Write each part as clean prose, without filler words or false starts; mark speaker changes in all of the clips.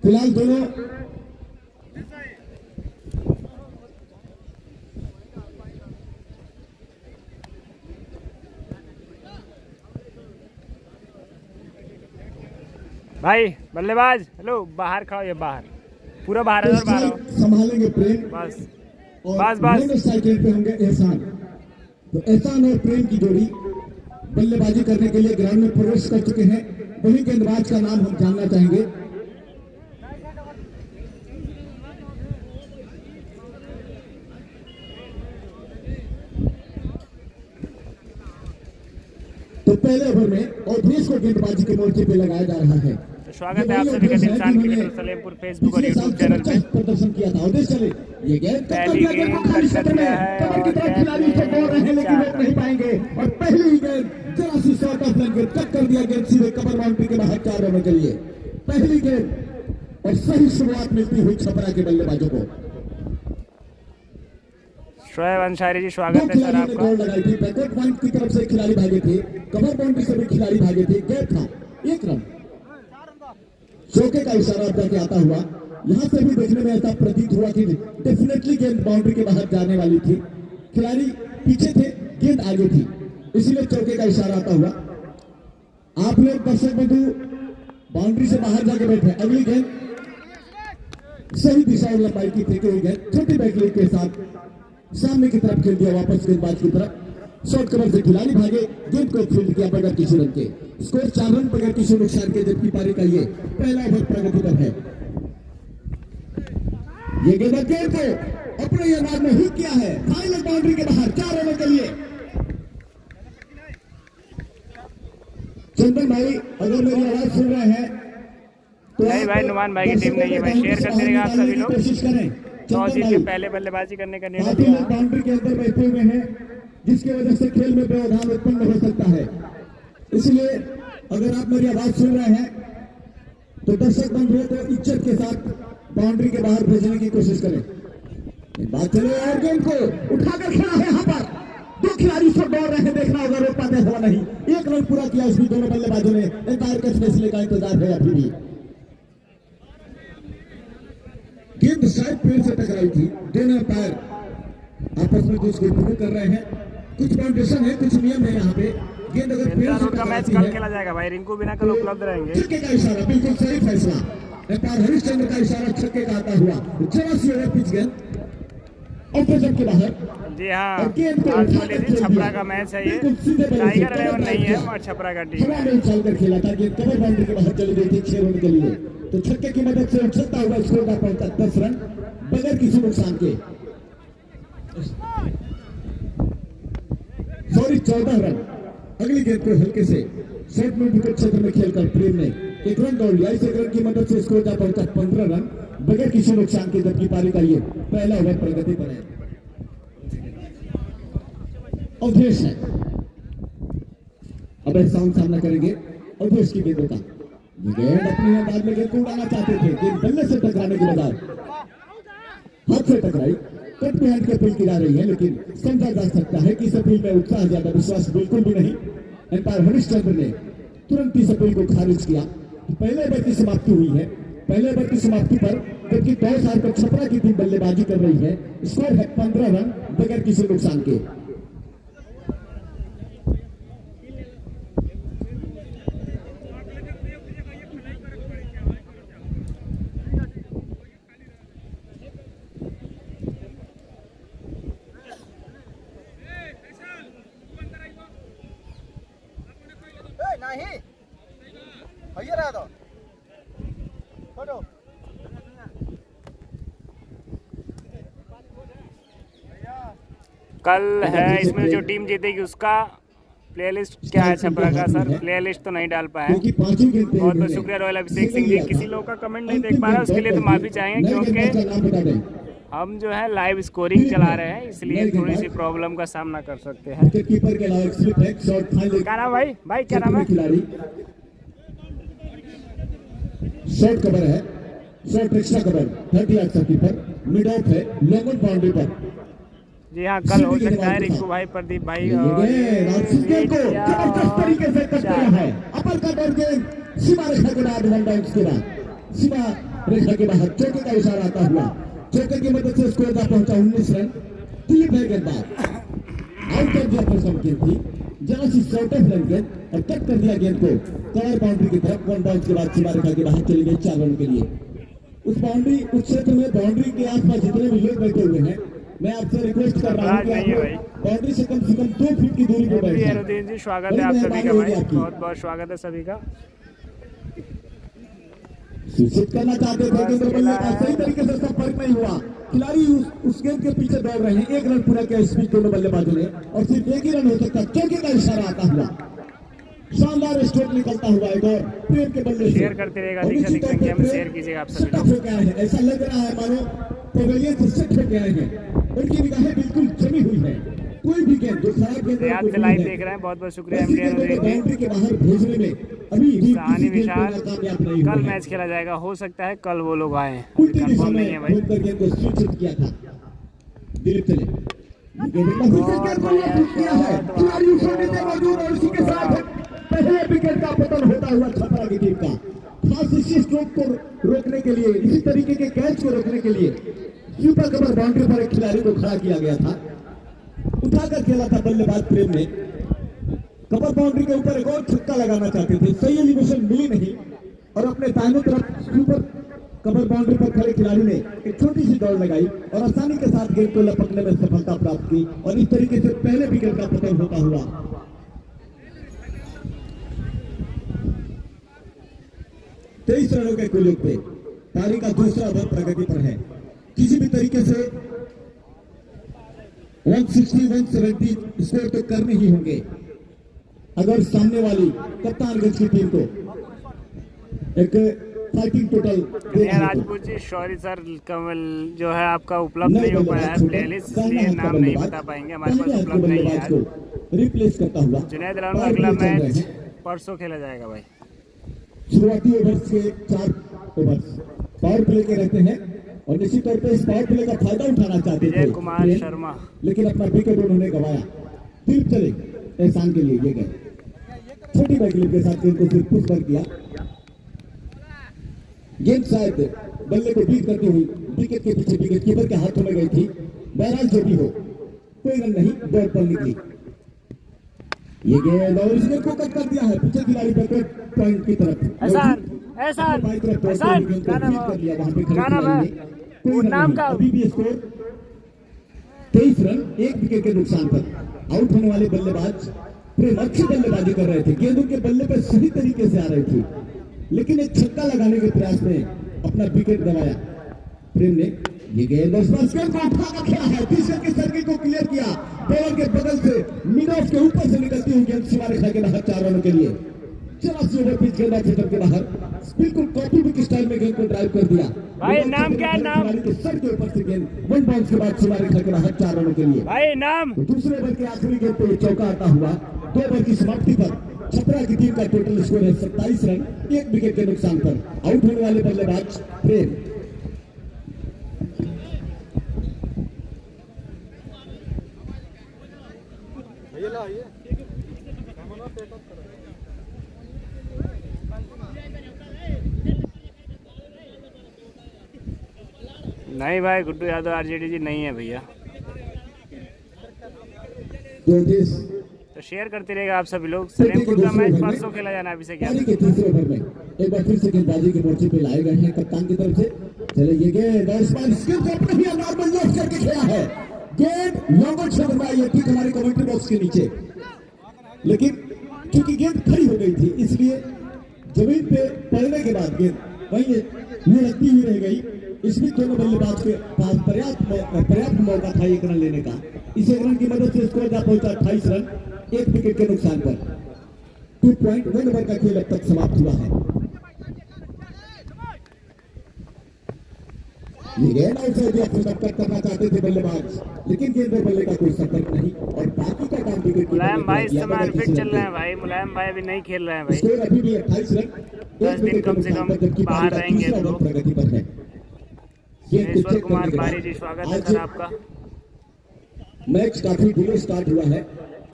Speaker 1: फिलहाल दोनों
Speaker 2: भाई बल्लेबाज हेलो, बाहर खाओ, ये बाहर पूरा बाहर है, बाहर आओ।
Speaker 1: संभालेंगे प्रेम
Speaker 2: बस
Speaker 1: और
Speaker 2: बस बस।
Speaker 1: मोटरसाइकिल पे होंगे एहसान। तो एहसान और प्रेम की जोड़ी बल्लेबाजी करने के लिए ग्राउंड में प्रवेश कर चुके हैं। वही गेंदबाज का नाम हम जानना चाहेंगे। तो पहले ओवर में अवधेश को गेंदबाजी के मोर्चे पे लगाया जा रहा है।
Speaker 2: स्वागत है आप सभी का इंसान क्रिकेटर सलेमपुर फेसबुक और यूट्यूब चैनल पे।
Speaker 1: प्रदर्शन किया था अवधेश चले ये गेंद
Speaker 2: पहली गेंद खाली क्षेत्र में है और
Speaker 1: खिलाड़ी से बोल रहे हैं लेकिन रोक नहीं पाएंगे। और पहली ही गेंद जरा सी शॉर्ट ऑफ लाइन के कट कर दिया, गेंद सीधे कवर बाउंड्री के बाहर 4 रनों के लिए। पहली गेंद और सही शुरुआत मिलती हुई छपरा के बल्लेबाजों को।
Speaker 2: शोएब अंसारी जी स्वागत है सर आपका।
Speaker 1: दौड़ लगाई थी, बैकवर्ड पॉइंट की तरफ से खिलाड़ी भागे थे, कवर बाउंड्री से भी खिलाड़ी भागे थे, गैप था 1 रन। चौके का इशारा करके आता हुआ, यहां से भी देखने में ऐसा प्रतीत हुआ कि डेफिनेटली गेंद बाउंड्री के बाहर जाने वाली थी। खिलाड़ी पीछे थे, गेंद आगे थी, इसलिए चौके का इशारा आता हुआ। आप लोग दर्शक बंधु बाउंड्री से बाहर जाके बैठे। अगली गेंद सही दिशा और लंबाई की फेंकी हुई गेंद छोटी बैकलिंग के साथ सामने की तरफ खेल दिया, वापस गेंदबाज की तरफ। शॉर्ट कवर से खिलाड़ी भागे, गेंद को फील्ड किया बगैर किसी रन के। स्कोर 4 रन बगैर किसी नुकसान के, जबकि पारी का ये पहला ओवर प्रगति पर है। ये गेंद गेंद को अपने अंदाज में हिट किया है, फाइनल बाउंड्री के बाहर 4 रनों के लिए। चंदन भाई अगर मेरी आवाज सुन रहे हैं तो
Speaker 2: नहीं भाई, नुमान भाई की टीम नहीं है भाई, शेयर कर देगा आप सभी लोग।
Speaker 1: कोशिश करें।
Speaker 2: 100 जीत के पहले बल्लेबाजी करने का निर्णय
Speaker 1: काफी
Speaker 2: लिया।
Speaker 1: लोग बाउंड्री के अंदर बैठे हुए हैं, जिसकी वजह से खेल में व्यवधान उत्पन्न हो सकता है। इसलिए अगर आप मेरी आवाज सुन रहे हैं तो दर्शक बंधुओं को इज्जत के साथ बाउंड्री के बाहर भेजने की कोशिश करें। बात चले और गेंद को उठाकर खेला है। यहाँ पर 2 खिलाड़ी से दौड़ रहे हैं, देखना होगा रोक पाते हुआ नहीं। 1 रन पूरा किया उसमें दोनों बल्लेबाजों ने। एम्पायर के फैसले का इंतजार है अभी भी। गेंद शायद पेड़ से टकराई थी, दोनों एम्पायर आपस में कुछ गुफ्तगू कर रहे हैं। कुछ फाउंडेशन है, कुछ नियम है यहाँ पे। गेंद अगर पेड़ से
Speaker 2: का मैच
Speaker 1: टकराती
Speaker 2: कल
Speaker 1: है,
Speaker 2: खेला जाएगा भाई, रिंकू बिना कल उपलब्ध रहेंगे।
Speaker 1: छक्के का इशारा, बिल्कुल सही फैसला। एम्पायर हरिश्चंद्र का इशारा छक्के का आता हुआ। जरा सी ओवर पिच गेंद ऑपोजिट के बाहर।
Speaker 2: जी हाँ, आज वाले दिन छपरा का मैच है ये, टाइगर 11 नहीं है और छपरा का टीम
Speaker 1: हवा में उछाल कर खेला था, गेंद कवर बाउंड्री के बाहर चली गई थी 6 रन के लिए। तो छक्के की मदद से उछलता हुआ स्कोर का पहुंचा 10 रन बगैर किसी नुकसान के। Sorry 14 run. अगली गेंद को हल्के से शॉर्ट में विकेट क्षेत्र में खेलकर प्रेम ने 1 रन दौड़ लिया। इस 1 रन की मदद से स्कोर का पहुंचा 15 रन बगैर किसी नुकसान के, जबकि पारी का ये पहला ओवर प्रगति पर है। अवधेश है, अब एहसान सामना करेंगे अवधेश की गेंदों का। गेंद अपने अंदाज में गेंद को उड़ाना चाहते थे, गेंद बल्ले से टकराने के बजाय हाथ से टकराई। कट में हैंड की अपील की जा रही है, लेकिन समझा जा सकता है कि इस अपील में उत्साह ज्यादा विश्वास बिल्कुल भी नहीं। एम्पायर हरिश्चंद्र ने तुरंत इस अपील को खारिज किया। पहले ओवर की समाप्ति हुई है। पहले ओवर की समाप्ति पर जबकि 10 हार पर छपरा की टीम बल्लेबाजी कर रही है। स्कोर है 15 रन बगैर किसी नुकसान के।
Speaker 3: नहीं भैया रहा तो फोटो
Speaker 2: कल है इसमें जो टीम जीतेगी उसका प्लेलिस्ट क्या है छपरा का सर? प्लेलिस्ट तो नहीं डाल पाए। बहुत बहुत शुक्रिया रॉयल अभिषेक सिंह जी। किसी लोग का कमेंट नहीं देख पा रहा, उसके लिए तो माफी चाहेंगे, क्योंकि हम जो है लाइव स्कोरिंग चला रहे हैं, इसलिए थोड़ी सी प्रॉब्लम का सामना कर सकते हैं। क्या नाम भाई? भाई क्या नाम है?
Speaker 1: शॉर्ट कवर है, शॉर्ट एक्स्ट्रा कवर 30 यार्ड का कीपर, मिड ऑफ है, लॉन्ग ऑन बाउंड्री पर।
Speaker 2: जी हाँ, कल हो सकता है रिंकू भाई, प्रदीप भाई और
Speaker 1: जबरदस्त तरीके से करते हैं। अपर कट और गेंद सीमा रेखा के बाद 1 डाउन के बाद सीमा रेखा के बाहर चौके का इशारा आता हुआ, चौके की मदद से स्कोर का पहुंचा 19 रन। दिलीप है गेंदबाज, आउट ऑफ द फॉर्म गेंद थी, जरा सी शॉर्ट ऑफ रन गेंद और कट कर दिया गेंद को कवर बाउंड्री की तरफ। 1 बाउंस के बाद सीमा रेखा के बाहर चली गई 4 रन के लिए। उस क्षेत्र में बाउंड्री के आसपास जितने भी लोग बैठे हुए हैं, मैं आपसे रिक्वेस्ट कर रहा हूँ कि आप बाउंड्री से कम 2 फीट की दूरी पर बैठे।
Speaker 2: अनुदीन जी स्वागत है आप सभी का भाई, बहुत बहुत स्वागत है सभी का।
Speaker 1: सूचित करना चाहते थे कि बल्ले का सही तरीके से संपर्क नहीं हुआ, खिलाड़ी उस गेंद के पीछे दौड़ रहे हैं। 1 रन पूरा किया स्पीड दोनों बल्लेबाजों ने और सिर्फ 1 ही रन हो सकता। चौके का इशारा आता हुआ, शानदार स्ट्रोक निकलता हुआ एक और प्रेम के बल्ले से।
Speaker 2: शेयर करते रहेगा, अधिक संख्या में शेयर कीजिएगा आप सभी लोग।
Speaker 1: ऐसा लग रहा है मानो पवेलियन से सेट होके आए हैं, उनकी निगाहें बिल्कुल जमी हुई है। कोई भी गेंद जो खराब गेंद
Speaker 2: रियाद से लाइव देख रहे हैं, बहुत बहुत शुक्रिया
Speaker 1: बाउंड्री के बाहर भेजने में अभी
Speaker 2: सहानी विशाल। कल मैच खेला जाएगा, हो सकता है कल वो लोग आए, कंफर्म नहीं है भाई।
Speaker 1: गेंद को सूचित किया था दिलीप चले पहले विकेट का पतन होता हुआ छपरा की टीम का। खास इसी स्ट्रोक को रोकने के लिए, इसी तरीके के कैच को रोकने के लिए सुपर कवर बाउंड्री पर एक खिलाड़ी को खड़ा किया गया था, उठाकर खेला था बल्लेबाज प्रेम ने। कवर बाउंड्री के ऊपर एक और छक्का लगाना चाहते थे, सही एलिवेशन मिली नहीं और अपने दाहिने तरफ सुपर कवर बाउंड्री पर खड़े खिलाड़ी ने एक छोटी सी दौड़ लगाई और आसानी के साथ गेंद को लपकने में सफलता प्राप्त की और इस तरीके से पहले विकेट का पतन होता हुआ 23 रनों के कुल पे पारी का दूसरा ओवर प्रगति पर है। किसी भी तरीके से 160-170 स्कोर तो करने ही होंगे अगर सामने वाली कप्तानगंज की टीम को एक fighting total.
Speaker 2: Rajput ji sorry sir, कमल जो है आपका उपलब्ध नहीं हो पाया है प्लेलिस्ट, इसलिए नाम नहीं बता पाएंगे, हमारे पास उपलब्ध नहीं है आज।
Speaker 1: रिप्लेस करता हुआ
Speaker 2: जुनैद राउंड का अगला मैच परसों खेला जाएगा भाई।
Speaker 1: शुरुआती ओवर्स के 4 ओवर्स पावर प्ले के रहते हैं और निश्चित तौर पर इस पावर प्ले का फायदा उठाना चाहते थे
Speaker 2: कुमार शर्मा,
Speaker 1: लेकिन अपना विकेट उन्होंने गंवाया। फिर चले एहसान के लिए ये गए छोटी बैकलिप के साथ गेंद को सिर्फ पुश कर किया। गेंद शायद बल्ले को बीट करती हुई विकेट के पीछे विकेट कीपर के हाथों में गई थी। बहरहाल जो भी हो कोई रन नहीं, दौड़ पर निकली ये गेंद और इसने को कट कर दिया है पीछे खिलाड़ी बैकवर्ड पॉइंट की तरफ। नाम का अभी भी स्कोर 23 रन 1 विकेट के नुकसान पर। आउट होने वाले बल्लेबाज प्रेम अच्छी बल्लेबाजी कर रहे थे, गेंद उनके बल्ले पर सही तरीके से आ रही थी, लेकिन एक छक्का लगाने के प्रयास में अपना विकेट गंवाया प्रेम ने। ये गेंद को उठा रखा है, तीसरे के सर्किल को क्लियर किया, बॉलर के बगल से मिड ऑफ के ऊपर से निकलती हुई गेंद सीमा रेखा के बाहर 4 रनों के लिए। 84 ओवर पिच गेंद क्षेत्र के बाहर बिल्कुल कॉपी बुक स्टाइल में गेंद को ड्राइव कर दिया।
Speaker 2: भाई नाम क्या है? नाम
Speaker 1: के सर के ऊपर से गेंद 1 बाउंस के बाद सीमा रेखा के बाहर 4 रनों के लिए।
Speaker 2: भाई नाम
Speaker 1: दूसरे ओवर के आखिरी गेंद पे चौका आता हुआ 2 ओवर की समाप्ति पर छपरा की टीम का टोटल स्कोर है 27 रन 1 विकेट के नुकसान पर। आउट होने वाले बल्लेबाज प्रेम।
Speaker 2: नहीं भाई, गुड्डू यादव आरजेडी जी नहीं है भैया, तो शेयर करते रहेगा आप सभी लोग। सलेमपुर का मैच परसों खेला जाना अभी से क्या
Speaker 1: के तीसरे ओवर में एक बार फिर से गेंदबाजी के मोर्चे पे लाए गए हैं कप्तान की तरफ से। चले ये गेंद अपने ही अंदाज में लॉक करके खेला है, गेंद लॉन्गर छोड़ रहा है ठीक हमारे कमेंट्री बॉक्स के नीचे, लेकिन क्योंकि गेंद खड़ी हो गई थी इसलिए जमीन पे पड़ने के बाद गेंद वहीं लुढ़कती हुई रह गई। इसमें दोनों बल्लेबाज के पास पर्याप्त मौका था 1 रन लेने का। इस 1 रन की मदद से स्कोर जा पहुंचा 28 रन 1 विकेट के नुकसान पर। 2.1 ओवर का खेल अब तक समाप्त हुआ है। ये गेंद आउटसाइड संपर्क करना चाहते थे बल्लेबाज, लेकिन गेंद और बल्ले का कोई संपर्क नहीं और बाकी का काम विकेट
Speaker 2: मुलायम भाई इस समय अनफिट चल रहे हैं भाई, मुलायम भाई अभी नहीं खेल रहे हैं भाई,
Speaker 1: स्कोर अभी भी 28 रन
Speaker 2: 10 दिन कम से कम बाहर रहेंगे हम लोग।
Speaker 1: प्रगति पर है।
Speaker 2: ईश्वर कुमार बारी जी स्वागत है सर आपका।
Speaker 1: मैच काफी डिले स्टार्ट हुआ है।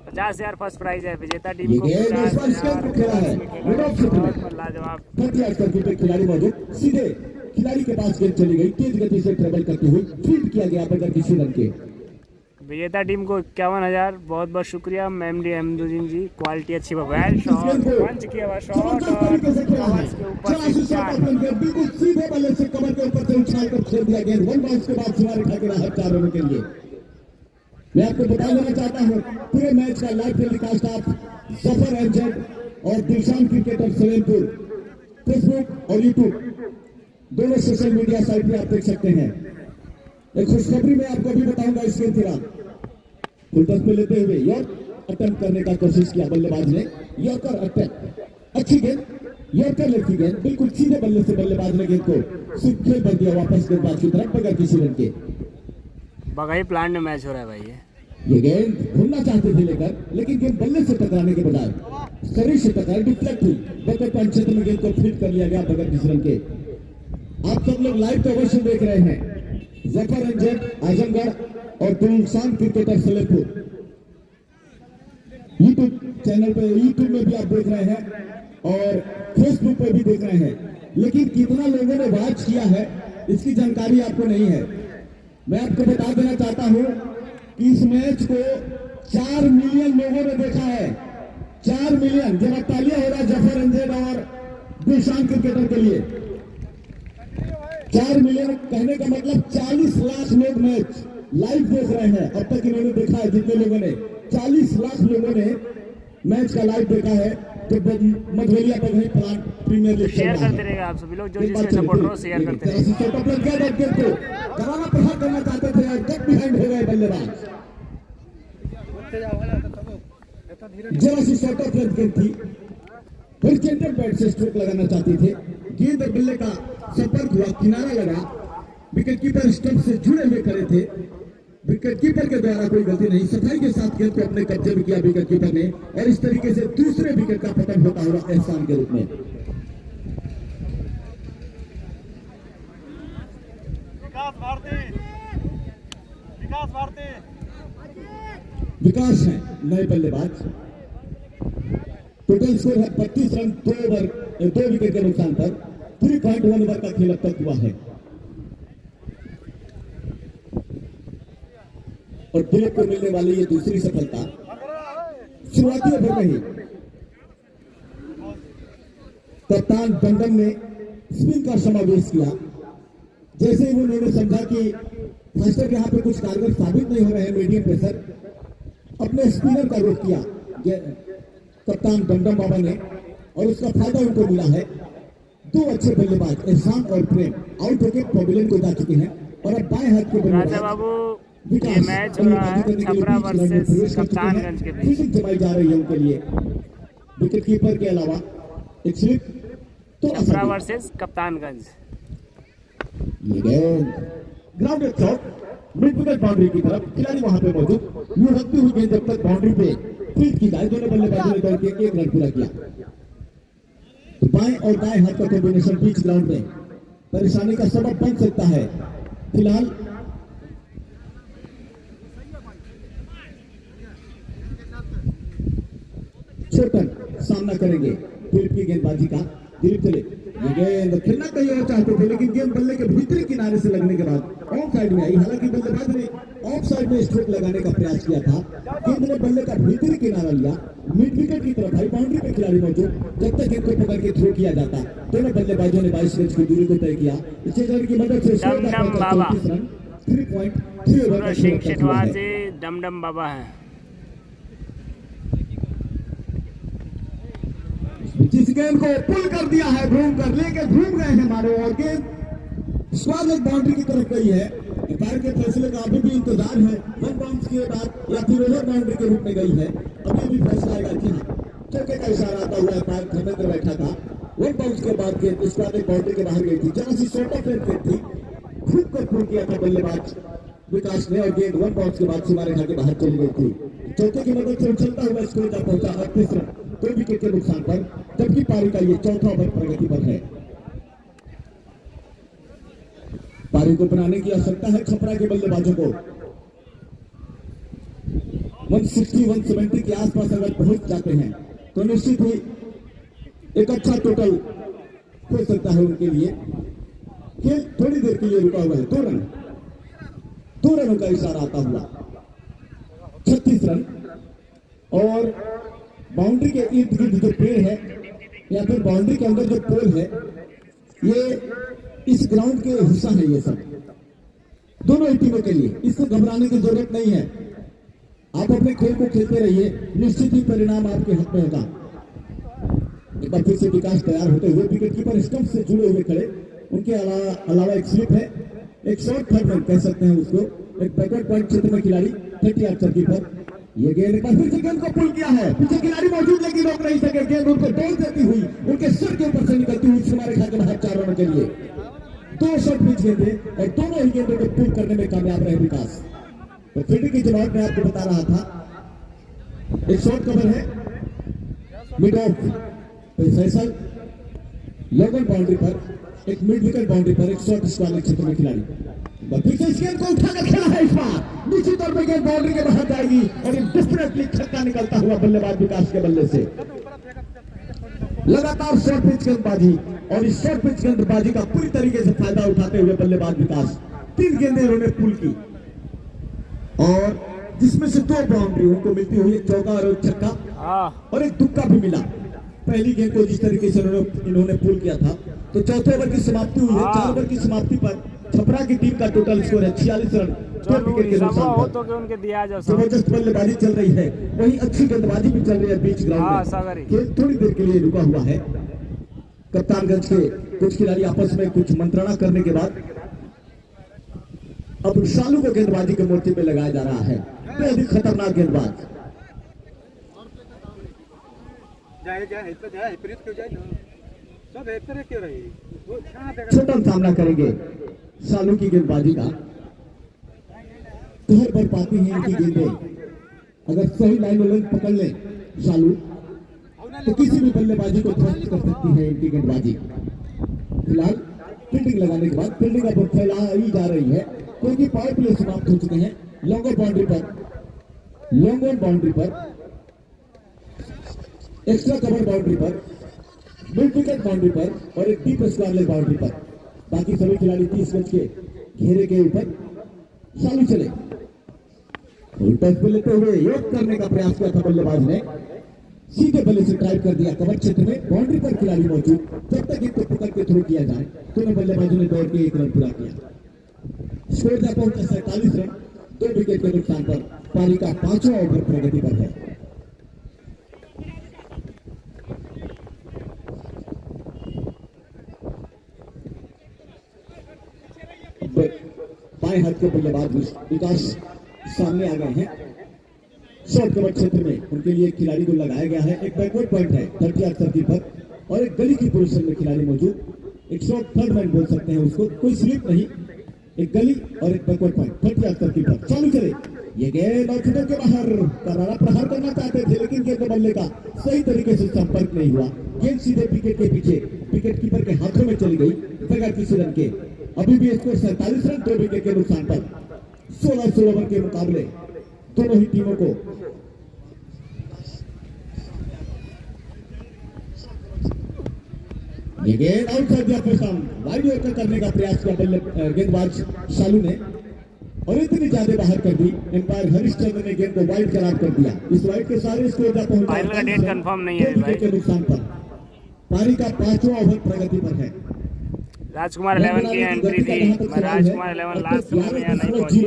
Speaker 2: 50,000 फर्स्ट प्राइज है, विजेता टीम को 50,000
Speaker 1: लाजवाब। खिलाड़ी मौजूद सीधे खिलाड़ी के पास गेंद चली गई, तेज गति से ट्रेवल करते हुए फील्ड किया गया बगैर किसी रन के।
Speaker 2: विजेता टीम को 51,000 बहुत बहुत शुक्रिया। मेमडी अहमदुद्दीन जी, क्वालिटी अच्छी बगैर शॉट पंच किया हुआ शॉट और कवर्स के ऊपर से 4
Speaker 1: बिल्कुल सीधे बल्ले से कमर के ऊपर से उछाल कर खेल दिया गेंद। 1 बाउंस के बाद सीमा रेखा के बाहर 4 रनों के लिए। मैं आपको बता देना चाहता हूं पूरे मैच का लाइव टेलीकास्ट आप जफर एजेंट और दिलशान क्रिकेटर सलेमपुर फेसबुक और यूट्यूब दोनों सोशल मीडिया साइट पे आप देख सकते हैं। एक खुशखबरी मैं आपको भी बताऊंगा इसके खिलाफ फुल टॉस पे लेते हुए यॉर्क अटेम्प्ट करने का कोशिश किया बल्लेबाज ने। यॉर्कर अटेम्प्ट अच्छी गेंद, यॉर्कर लेती गेंद बिल्कुल सीधे बल्ले से बल्लेबाज ने गेंद को सिर्फ खेल कर दिया वापस गेंदबाज की तरफ बगैर किसी रन के।
Speaker 2: बगाई प्लांट में मैच हो रहा है भाई
Speaker 1: ये गेंद घूमना चाहते थे लेकर, लेकिन गेंद बल्ले से टकराने के बजाय शरीर से टकराई, डिफ्लेक्ट हुई, बकर पंच क्षेत्र में गेंद को फीड कर लिया गया बगैर किसी रन के। आप सब लोग लाइव तो अवश्य देख रहे हैं। जफर एजेंट आजमगढ़ और Dilshan cricketer Salempur YouTube channel पे, यूट्यूब में भी आप देख रहे हैं और फेसबुक पे भी देख रहे हैं। लेकिन कितना लोगों ने वॉच किया है इसकी जानकारी आपको नहीं है। मैं आपको बता देना चाहता हूं कि इस मैच को 4 मिलियन लोगों ने देखा है। 4 मिलियन। जरा तालियां हो रहा है जफर एजेंट और दिलशान क्रिकेटर के लिए। 4 मिलियन कहने का मतलब 40 लाख लोग मैच लाइव देख रहे हैं। अब तक इन्होंने देखा है जितने लोगों ने 40 लाख लोगों ने मैच का लाइव देखा है। तो मधुलिया पर वही प्रीमियर लीग
Speaker 2: शेयर करते रहेगा आप सभी लोग जो जिसके सपोर्टर हो शेयर करते रहेगा।
Speaker 1: कराना प्रहार करना चाहते थे और जब बिहाइंड हो गए बल्लेबाज। जरा सी शॉर्ट ऑफ लेंथ गेंद थी, हॉरिजॉन्टल बैट से स्ट्रोक लगाना चाहते थे। गेंद और बल्ले का संपर्क हुआ, किनारा लगा, विकेट कीपर स्टंप से जुड़े हुए खड़े थे। विकेट कीपर के द्वारा कोई गलती नहीं, सफाई के साथ गेंद को अपने कब्जे में किया विकेट कीपर ने और इस तरीके से दूसरे विकेट का पतन होता हुआ एहसान के रूप में। विकास है नए बल्लेबाज। टोटल स्कोर है 32 रन 2 ओवर 2 विकेट के नुकसान पर। 3.1 ओवर का खेल अब तक हुआ है और दिलीप को मिलने वाली ये दूसरी सफलता। शुरुआती ओवर में ही कप्तान डंडन ने स्पिन का समावेश किया। जैसे ही उन्होंने समझा कि फास्टर यहाँ पे कुछ कारगर साबित नहीं हो रहे हैं मीडियम प्रेशर, अपने स्पिनर का रुख किया कप्तान डमडम बाबा ने और उसका फायदा उनको मिला है। 2 अच्छे बल्लेबाज एहसान और प्रेम आउट होकर पवेलियन को जा चुके हैं और अब बाएं हाथ के बल्लेबाज
Speaker 2: ये मैच हो रहा है छपरा वर्सेस कप्तानगंज के बीच।
Speaker 1: जमाई जा रही है उनके लिए विकेट कीपर के अलावा एक स्लिप तो
Speaker 2: छपरा वर्सेस कप्तानगंज।
Speaker 1: ये गेंद ground shot mid wicket boundary की तरफ, खिलाड़ी वहां पे मौजूद। यूं रखती हुई गेंद जब तक बाउंड्री पे फील्ड की जाए, दोनों बल्लेबाजों ने दौड़ के 1 रन पूरा किया। तो बाएं और दाएं हाथ का कॉम्बिनेशन बीच ग्राउंड में परेशानी का सबब बन सकता है। फिलहाल छोटन सामना करेंगे दिलीप की गेंदबाजी का। दिलीप चले, ये गेंद खेलना कहीं और चाहते थे लेकिन गेंद बल्ले के भीतरी किनारे से लगने के बाद ऑफ साइड में आई। हालांकि बल्लेबाज ने ऑफ साइड में स्ट्रोक लगाने का प्रयास किया था, गेंद ने बल्ले का भीतरी किनारा लिया, मिड विकेट की तरफ आई, बाउंड्री पे खिलाड़ी मौजूद। जब तक इनको पकड़ के थ्रो किया जाता, दोनों बल्लेबाजों ने 22 गज की दूरी को तय किया। इस रन की मदद से 3.3 ओवर
Speaker 2: डमडम बाबा है
Speaker 1: जिस गेंद को पुल कर दिया है, घूम कर लेके घूम गए हैं हमारे और गेंद स्वागत बाउंड्री की तरफ गई है। अंपायर के फैसले का अभी भी इंतजार है। 1 बाउंस के बाद या फिर ओवर बाउंड्री के रूप में गई है, अभी भी फैसला आएगा कि चौके का इशारा आता हुआ अंपायर धर्मेंद्र बैठा था। 1 बाउंस के बाद गेंद स्वागत बाउंड्री के बाहर गई थी। जहां से शॉर्ट ऑफ लेंथ थी, खूब कर पुल किया था बल्लेबाज विकास ने और गेंद 1 बाउंस के बाद सीमा रेखा के बाहर चली गई थी। चौके की मदद से उछलता हुआ स्कोर तक पहुंचा 38 रन 2 विकेट के नुकसान पर, जबकि पारी का ये चौथा ओवर प्रगति पर है। पारी को बनाने की आवश्यकता है छपरा के बल्लेबाजों को। 160-170 के आसपास अगर पहुंच जाते हैं तो निश्चित ही एक अच्छा टोटल हो सकता है उनके लिए। खेल थोड़ी देर के लिए रुका हुआ है। 2 रनों का इशारा आता हुआ 36 रन। और बाउंड्री के इर्द गिर्द जो पेड़ है या फिर बाउंड्री के अंदर जो पोल है, ये इस ग्राउंड के हिस्सा है। ये सब दोनों ही टीमों के लिए, इससे घबराने की जरूरत नहीं है। आप अपने खेल को खेलते रहिए, निश्चित ही परिणाम आपके हाथ में होगा। एक बार फिर से विकास तैयार होते हुए, विकेट कीपर स्टंप से जुड़े हुए खड़े, उनके अलावा एक स्लिप है, एक शॉर्ट थर्ड मैन कह सकते हैं उसको, एक बैकवर्ड पॉइंट क्षेत्र में खिलाड़ी 30 यार्ड सर्किल पर। ये गेंद एक बार फिर से गेंद को पुल किया है, पीछे खिलाड़ी मौजूद लेकिन रोक नहीं सके। गेंद उनको डोल देती हुई उनके सर के ऊपर से निकलती हुई सीमा रेखा के बाहर 4 रनों के लिए। 2 शॉट पिच गेंदे और दोनों ही गेंदों को पुल करने में कामयाब रहे विकास। तो फील्डिंग की जवाब मैं आपको बता रहा था, एक शॉर्ट कवर है मिड ऑफ फैसल, लोगन बाउंड्री पर, एक मिड विकेट बाउंड्री पर, एक शॉर्ट स्क्वायर क्षेत्र में खिलाड़ी फिर से इस गेंद को उठाकर खेला है। इस बार निश्चित तौर पर गेंद बाउंड्री के बाहर जाएगी और एक डेफिनेटली छक्का निकलता हुआ बल्लेबाज विकास के बल्ले से। लगातार शॉर्ट पिच गेंदबाजी और इस शॉर्ट पिच गेंदबाजी का पूरी तरीके से फायदा उठाते हुए बल्लेबाज विकास 3 गेंदें उन्होंने पुल की और जिसमें से 2 बाउंड्री उनको मिलती हुई, एक चौका और एक छक्का और एक तुक्का भी मिला। पहली गेंद को जिस तरीके से इन्होंने पुल किया था, तो चौथे ओवर की समाप्ति हुई है। 4 ओवर की समाप्ति पर छपरा की टीम का टोटल स्कोर है 46 रन, 2 विकेट के नुकसान पर। जबरदस्त बल्लेबाजी चल रही है, वही अच्छी गेंदबाजी भी चल रही है बीच ग्राउंड में। खेल थोड़ी देर के लिए रुका हुआ है। कप्तानगंज के कुछ खिलाड़ी आपस में कुछ मंत्रणा करने के बाद अब शालू को गेंदबाजी के मोर्चे पे लगाया जा रहा है। बेहद खतरनाक गेंदबाज, छोटा सामना करेंगे शालू की गेंदबाजी का। कहर बढ़ पाती है इनकी गेंदें, अगर सही लाइन लेंथ पकड़ ले शालू तो किसी भी बल्लेबाजी को ध्वस्त कर सकती है इनकी गेंदबाजी। फिलहाल फील्डिंग लगाने के बाद फील्डिंग अब फैलाई जा रही है क्योंकि पावर प्ले समाप्त हो चुके हैं। लॉन्ग बाउंड्री पर, एक्स्ट्रा कवर बाउंड्री पर, मिड विकेट बाउंड्री पर और एक डीप स्क्वायर बाउंड्री पर। बाकी सभी खिलाड़ी 30 गज के घेरे के ऊपर। शालू चले, उल्टा पे लेते हुए योग करने का प्रयास किया था बल्लेबाज ने, सीधे बल्ले से ड्राइव कर दिया कवर क्षेत्र में। बाउंड्री पर खिलाड़ी मौजूद, जब तक इनको पकड़ के थ्रो किया जाए दोनों बल्लेबाजों ने दौड़ के 1 रन पूरा किया। स्कोर जा पहुंचा 47 रन, 2 विकेट के नुकसान पर। पारी का 5वां ओवर प्रगति पर है। बाएं हाथ के बल्लेबाज विकास सामने आ गए हैं। शॉर्ट कवर क्षेत्र में उनके लिए एक खिलाड़ी को लगाया गया है। एक बैकवर्ड पॉइंट है 30 यार्ड सर्किल पर और एक गली की पोजीशन में खिलाड़ी मौजूद। एक शॉर्ट थर्ड मैन बोल सकते हैं उसको, कोई स्लिप नहीं, एक गली और एक बैकवर्ड पॉइंट 30 यार्ड सर्किल पर। चालू चले, ये गेंद और के बाहर करारा प्रहार करना चाहते थे लेकिन गेंद बल्ले का सही तरीके से संपर्क नहीं हुआ। गेंद सीधे विकेट के पीछे विकेट कीपर के हाथों में चली गई बगैर किसी रन के। अभी भी स्कोर 47 रन, 2 विकेट के नुकसान पर। 16 ओवर के मुकाबले दोनों ही टीमों को ये गेंद outside the off stump wide yorker करने का प्रयास किया गेंदबाज शालू ने और इतनी ज्यादा बाहर कर दी। एम्पायर हरिश्चंद्र ने गेंद को वाइड करार कर दिया। इस वाइड के सारे स्कोर जा पहुंचा
Speaker 2: फाइनल का डेट कंफर्म नहीं है भाई।
Speaker 1: के नुकसान पर पारी का 5वां ओवर प्रगति पर है।
Speaker 2: राजकुमार 11 की एंट्री थी, राजकुमार 11 लास्ट में या नहीं पहुंची।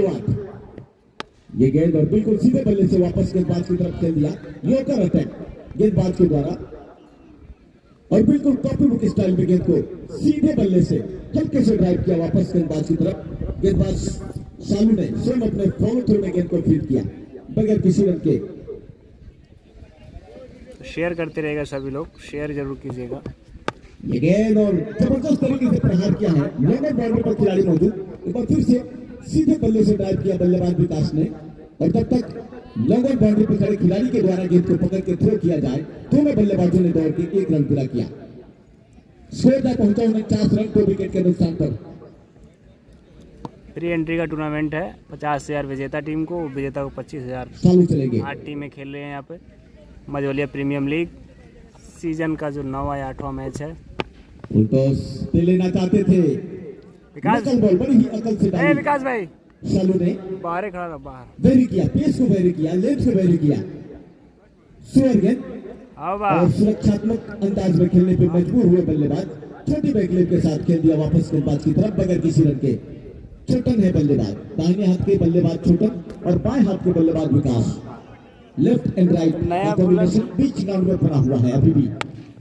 Speaker 1: ये गेंद और बिल्कुल सीधे बल्ले से वापस गेंदबाज की तरफ खेल दिया। यॉर्कर अटैक गेंदबाज के द्वारा और बिल्कुल कॉपी बुक स्टाइल में गेंद को सीधे बल्ले से हल्के से ड्राइव किया वापस गेंदबाज की तरफ। गेंदबाज शालू ने स्वयं अपने फॉलो थ्रू में गेंद को फील्ड किया बगैर किसी रन के।
Speaker 2: शेयर करते रहेगा सभी लोग, शेयर जरूर कीजिएगा।
Speaker 1: ये गेंद और जबरदस्त तरीके से प्रहार किया है। लॉन्ग बाउंड्री पर खिलाड़ी मौजूद, एक बार फिर से सीधे बल्ले से ड्राइव किया बल्लेबाज विकास ने और तब तक लॉन्ग बाउंड्री पर खड़े खिलाड़ी के द्वारा गेंद को पकड़ के थ्रो किया जाए। दोनों बल्लेबाजों ने दौड़ के 1 रन पूरा किया। स्कोर जा पहुंचा 49 रन, 2 विकेट के नुकसान पर।
Speaker 2: फ्री एंट्री का टूर्नामेंट है, 50,000 विजेता टीम को, विजेता को 25,000।
Speaker 1: चालू चलेंगे,
Speaker 2: 8 टीमें खेल रहे हैं यहाँ पे। मझौलिया प्रीमियम लीग सीजन का जो 9वां या 8वां मैच है।
Speaker 1: उल्टोस पे लेना चाहते थे
Speaker 2: विकास
Speaker 1: नकल बॉल बड़ी ही अकल से डाली
Speaker 2: विकास भाई
Speaker 1: शालू ने,
Speaker 2: बाहर खड़ा था बाहर।
Speaker 1: वेरी किया, पेस को वेरी किया, लेंथ को वेरी किया, स्वर गेंद
Speaker 2: आओ बा
Speaker 1: और सुरक्षात्मक अंदाज में खेलने पे मजबूर हुए बल्लेबाज। छोटी बैकलेट के साथ खेल दिया वापस गेंदबाज की तरफ बगैर किसी रन के। छोटन है बल्लेबाज, दाहिने हाथ के बल्लेबाज छोटन और बाएं हाथ के बल्लेबाज विकास। लेफ्ट एंड राइट
Speaker 2: नया
Speaker 1: का कॉम्बिनेशन बीच ग्राउंड में पड़ा हुआ है अभी भी।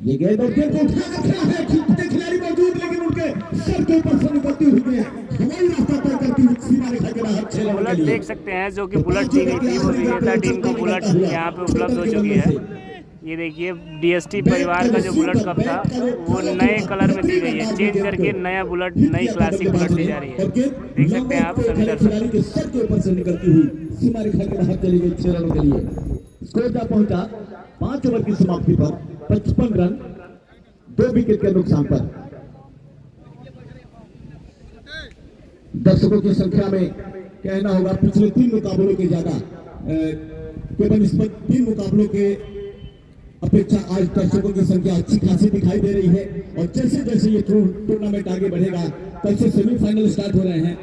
Speaker 1: ये गेंद और गेंद को उठा रखा है, कितने खिलाड़ी मौजूद लेकिन उनके सर के ऊपर से निकलती हुई गेंद हवाई रास्ता तय करती हुई सीमा रेखा के बाहर 6 रन के
Speaker 2: बुलेट
Speaker 1: लिए।
Speaker 2: देख सकते हैं जो कि बुलेट दी गई थी वो विजेता टीम को बुलेट यहाँ पे उपलब्ध हो चुकी है। ये देखिए डीएसटी परिवार का जो बुलेट कप था वो नए कलर में दी गई है, चेंज करके नया बुलेट नई क्लासिक बुलेट दी जा रही है। देख सकते हैं आप सभी दर्शक।
Speaker 1: खिलाड़ी के सर के ऊपर से निकलती हुई सीमा रेखा के बाहर चली गई 6 रनों के लिए। स्कोर जा पहुंचा 5 ओवर की समाप्ति पर 55 रन 2 विकेट के नुकसान पर। दर्शकों की संख्या में कहना होगा पिछले 3 मुकाबलों के ज्यादा केवल इस 3 मुकाबलों के अपेक्षा आज दर्शकों की संख्या अच्छी खासी दिखाई दे रही है। और जैसे जैसे ये टूर्नामेंट आगे बढ़ेगा, कल से सेमीफाइनल स्टार्ट हो रहे हैं,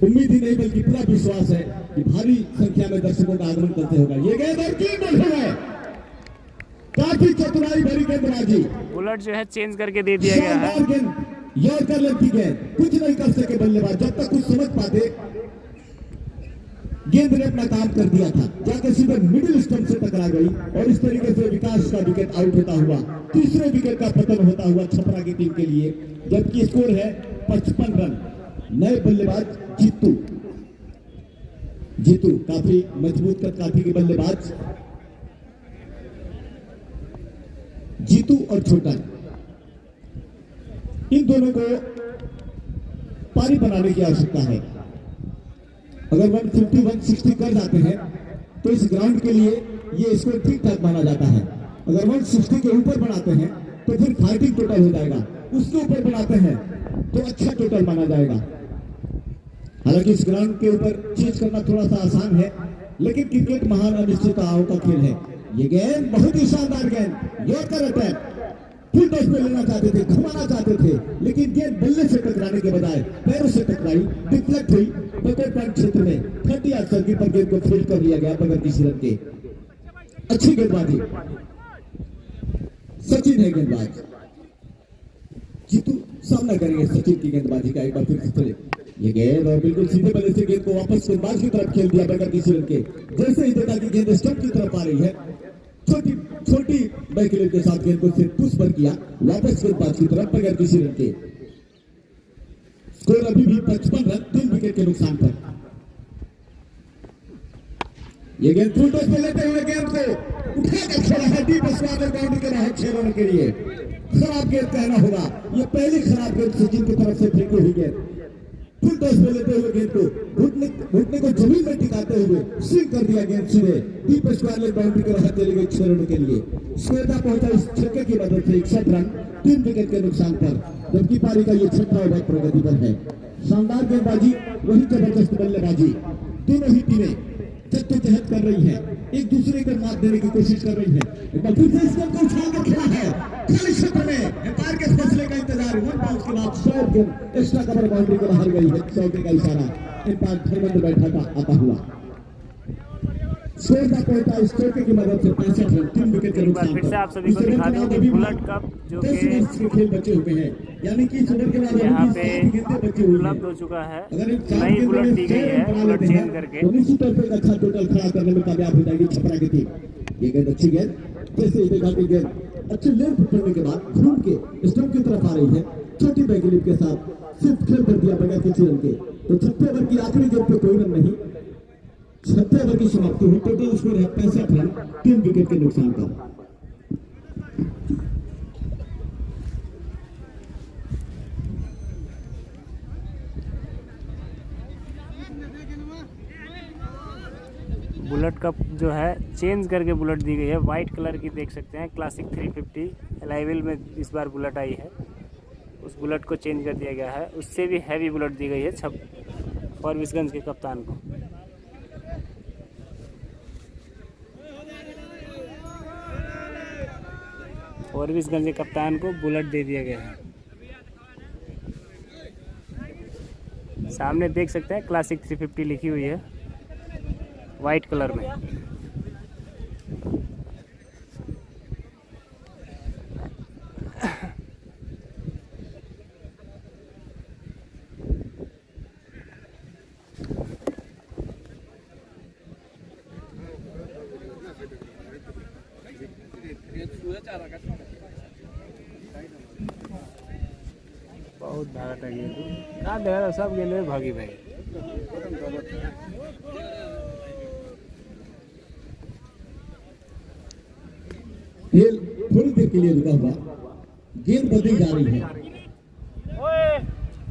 Speaker 1: उम्मीद ही नहीं बल्कि पूरा विश्वास है कि भारी संख्या में दर्शकों का आगमन करते होगा। ये गेंद और 3 बॉल है, काफी चतुराई भरी गेंदबाजी।
Speaker 2: बुलेट जो है चेंज करके दे दिया गया है।
Speaker 1: शानदार गेंद, यॉर्कर लेग की गेंद, कुछ नहीं कर सके बल्लेबाज जब तक कुछ समझ पाते। गेंद ने अपना काम कर दिया था, जाके सीधे मिडिल स्टंप से टकरा गई और इस तरीके से विकास का विकेट आउट होता हुआ तीसरे विकेट का पतन होता हुआ छपरा की टीम के लिए। जबकि स्कोर है 55 रन। नए बल्लेबाज जीतू काफी मजबूत काठी के बल्लेबाज जीतू और छोटन, इन दोनों को पारी बनाने की आवश्यकता है। अगर 150-160 कर जाते हैं तो इस ग्राउंड के लिए ये स्कोर ठीक ठाक माना जाता है। अगर 160 के ऊपर बनाते हैं तो फिर फाइटिंग टोटल हो जाएगा, उसके ऊपर बनाते हैं तो अच्छा टोटल माना जाएगा। हालांकि इस ग्राउंड के ऊपर चेज करना थोड़ा सा आसान है, लेकिन क्रिकेट महान अनिश्चितताओं का खेल है। ये गेंद बहुत ही शानदार गेंद, यॉर्कर अटैक, फुल टॉस पे लेना चाहते थे, घुमाना चाहते थे, लेकिन गेंद बल्ले से टकराने के बजाय पैरों से टकराई, डिफ्लेक्ट हुई विकेट पॉइंट क्षेत्र में 38 सर्किट पर गेंद को फील्ड कर लिया गया बगैर किसी रन के। अच्छी गेंदबाजी, सचिन है गेंदबाज, जीतू सामना करेंगे सचिन की गेंदबाजी का। एक बार फिर से ये गेंद और बिल्कुल सीधे बल्ले से गेंद को वापस गेंदबाज की तरफ खेल दिया बगैर किसी रन के। जैसे ही देखा कि गेंद स्टंप की तरफ आ रही है, छोटी बैकलेट के साथ गेंद को फिर पुश पर किया वापस गेंदबाज की तरफ बगैर किसी रन के। स्कोर अभी भी 55 रन 3 विकेट के नुकसान पर। ये गेंद फुल टॉस पे लेते हुए गेंद को उठाकर छोड़ा है डीप स्क्वायर बाउंड्री के बाहर 6 रन के लिए। खराब गेंद कहना होगा, ये पहली खराब गेंद सचिन की तरफ से फेंकी हुई गेंद। फुल टॉस पे लेते हुए गेंद को घुटने को जमीन में टिकाते हुए स्विंग कर दिया गेंद सीधे डीप स्क्वायर बाउंड्री के बाहर चली गई 6 रनों के लिए। स्कोर पहुंचा इस छक्के की मदद से 61 रन 3 विकेट के नुकसान पर, जबकि पारी का ये 6वां ओवर प्रगति पर है। शानदार गेंदबाजी, वही जबरदस्त बल्लेबाजी, दोनों ही टीमें जद्दोजहद कर रही है, एक दूसरे को मात देने की कोशिश कर रही है। एक बार फिर से इस गेंद को उछालकर खेला है खाली क्षेत्र में, एम्पायर के फैसले का इंतजार। 1 बॉल के बाद 100 गेंद एक्स्ट्रा कवर बाउंड्री के बाहर गई है। चौके का इशारा एम्पायर धर्मेंद्र बैठा का आता हुआ। स्कोर का पहुंचा इस चौके की मदद से 65 रन 3 विकेट के नुकसान
Speaker 2: फिर से आप सभी को दिखा दूं कि बुलेट कप जो कि
Speaker 1: खेल बचे हुए हैं, यानी कि ओवर के बाद
Speaker 2: यहाँ पे उपलब्ध हो चुका है। नई बुलेट दी गई है, बुलेट चेंज करके
Speaker 1: निश्चित तौर पर अच्छा टोटल खड़ा करने में कामयाब हो जाएगी छपरा की टीम। ये गेंद अच्छी गेंद, जैसे देखा कि गेंद अच्छे लेंथ पकड़ने के बाद घूम के स्टंप की तरफ आ रही है, छोटी बैकलिप के साथ सिर्फ खेल कर दिया बगैर किसी रन के। तो 6 ओवर की आखिरी गेंद पे कोई रन नहीं, 6 ओवर की समाप्ति हुई। टोटल स्कोर है 65 रन 3 विकेट के नुकसान पर।
Speaker 2: बुलेट कप जो है चेंज करके बुलेट दी गई है, वाइट कलर की देख सकते हैं। क्लासिक 350 अलाइविल में इस बार बुलेट आई है, उस बुलेट को चेंज कर दिया गया है। उससे भी हैवी बुलेट दी गई है फॉरबिसगंज के कप्तान को। फॉरबिसगंज के कप्तान को बुलेट दे दिया गया है। सामने देख सकते हैं क्लासिक 350 लिखी हुई है वाइट कलर में। बहुत भागता है गेंद कहाँ दे सब गेंद में भागी भाई।
Speaker 1: खेल थोड़ी देर के लिए रुका हुआ, गेंद बदली जा रही है।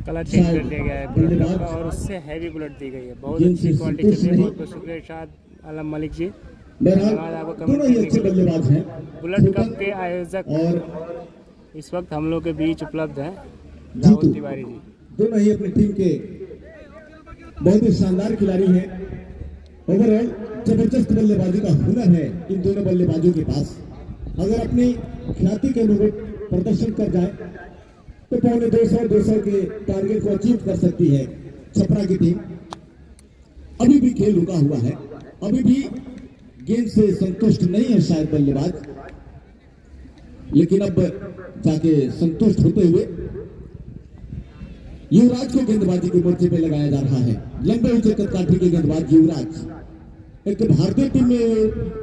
Speaker 2: कलर चेंज कर दिया गया है बुलेट का और उससे हैवी बुलेट दी गई है। बहुत अच्छी क्वालिटी चल रही है। बहुत बहुत शुक्रिया इरशाद आलम मलिक जी, धन्यवाद आपको कमेंट करने के लिए। बुलेट कप के आयोजक और इस वक्त हम लोग के बीच उपलब्ध हैं राहुल तिवारी जी।
Speaker 1: दोनों ही अपनी टीम के बहुत ही शानदार खिलाड़ी हैं। ओवरऑल जबरदस्त बल्लेबाजी का हुनर है इन दोनों बल्लेबाजों के पास। अगर अपनी ख्याति के अनुरूप प्रदर्शन कर जाए तो पौने 200 के टारगेट को अचीव कर सकती है छपरा की टीम। अभी भी खेल रुका हुआ है, अभी भी गेंद से संतुष्ट नहीं है शायद बल्लेबाज, लेकिन अब जाके संतुष्ट होते हुए युवराज को गेंदबाजी के मोर्चे पे लगाया जा रहा है। लंबे ऊंचे कदकाठी के गेंदबाज युवराज, एक भारतीय टीम में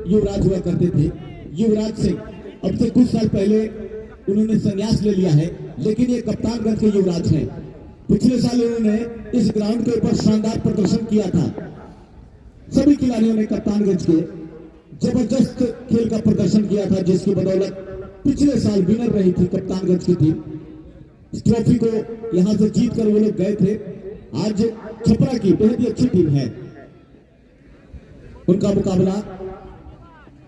Speaker 1: युवराज हुआ करते थे। युवराज सिंह अब से कुछ साल पहले उन्होंने संन्यास ले लिया है, लेकिन ये कप्तानगंज के युवराज हैं। पिछले साल उन्होंने इस ग्राउंड के ऊपर शानदार प्रदर्शन किया था। सभी खिलाड़ियों ने कप्तानगंज के जबरदस्त खेल का प्रदर्शन किया था, जिसकी बदौलत पिछले साल विनर रही थी कप्तानगंज की टीम। इस ट्रॉफी को यहां से जीत कर वो लोग गए थे। आज छपरा की बेहद ही अच्छी टीम है, उनका मुकाबला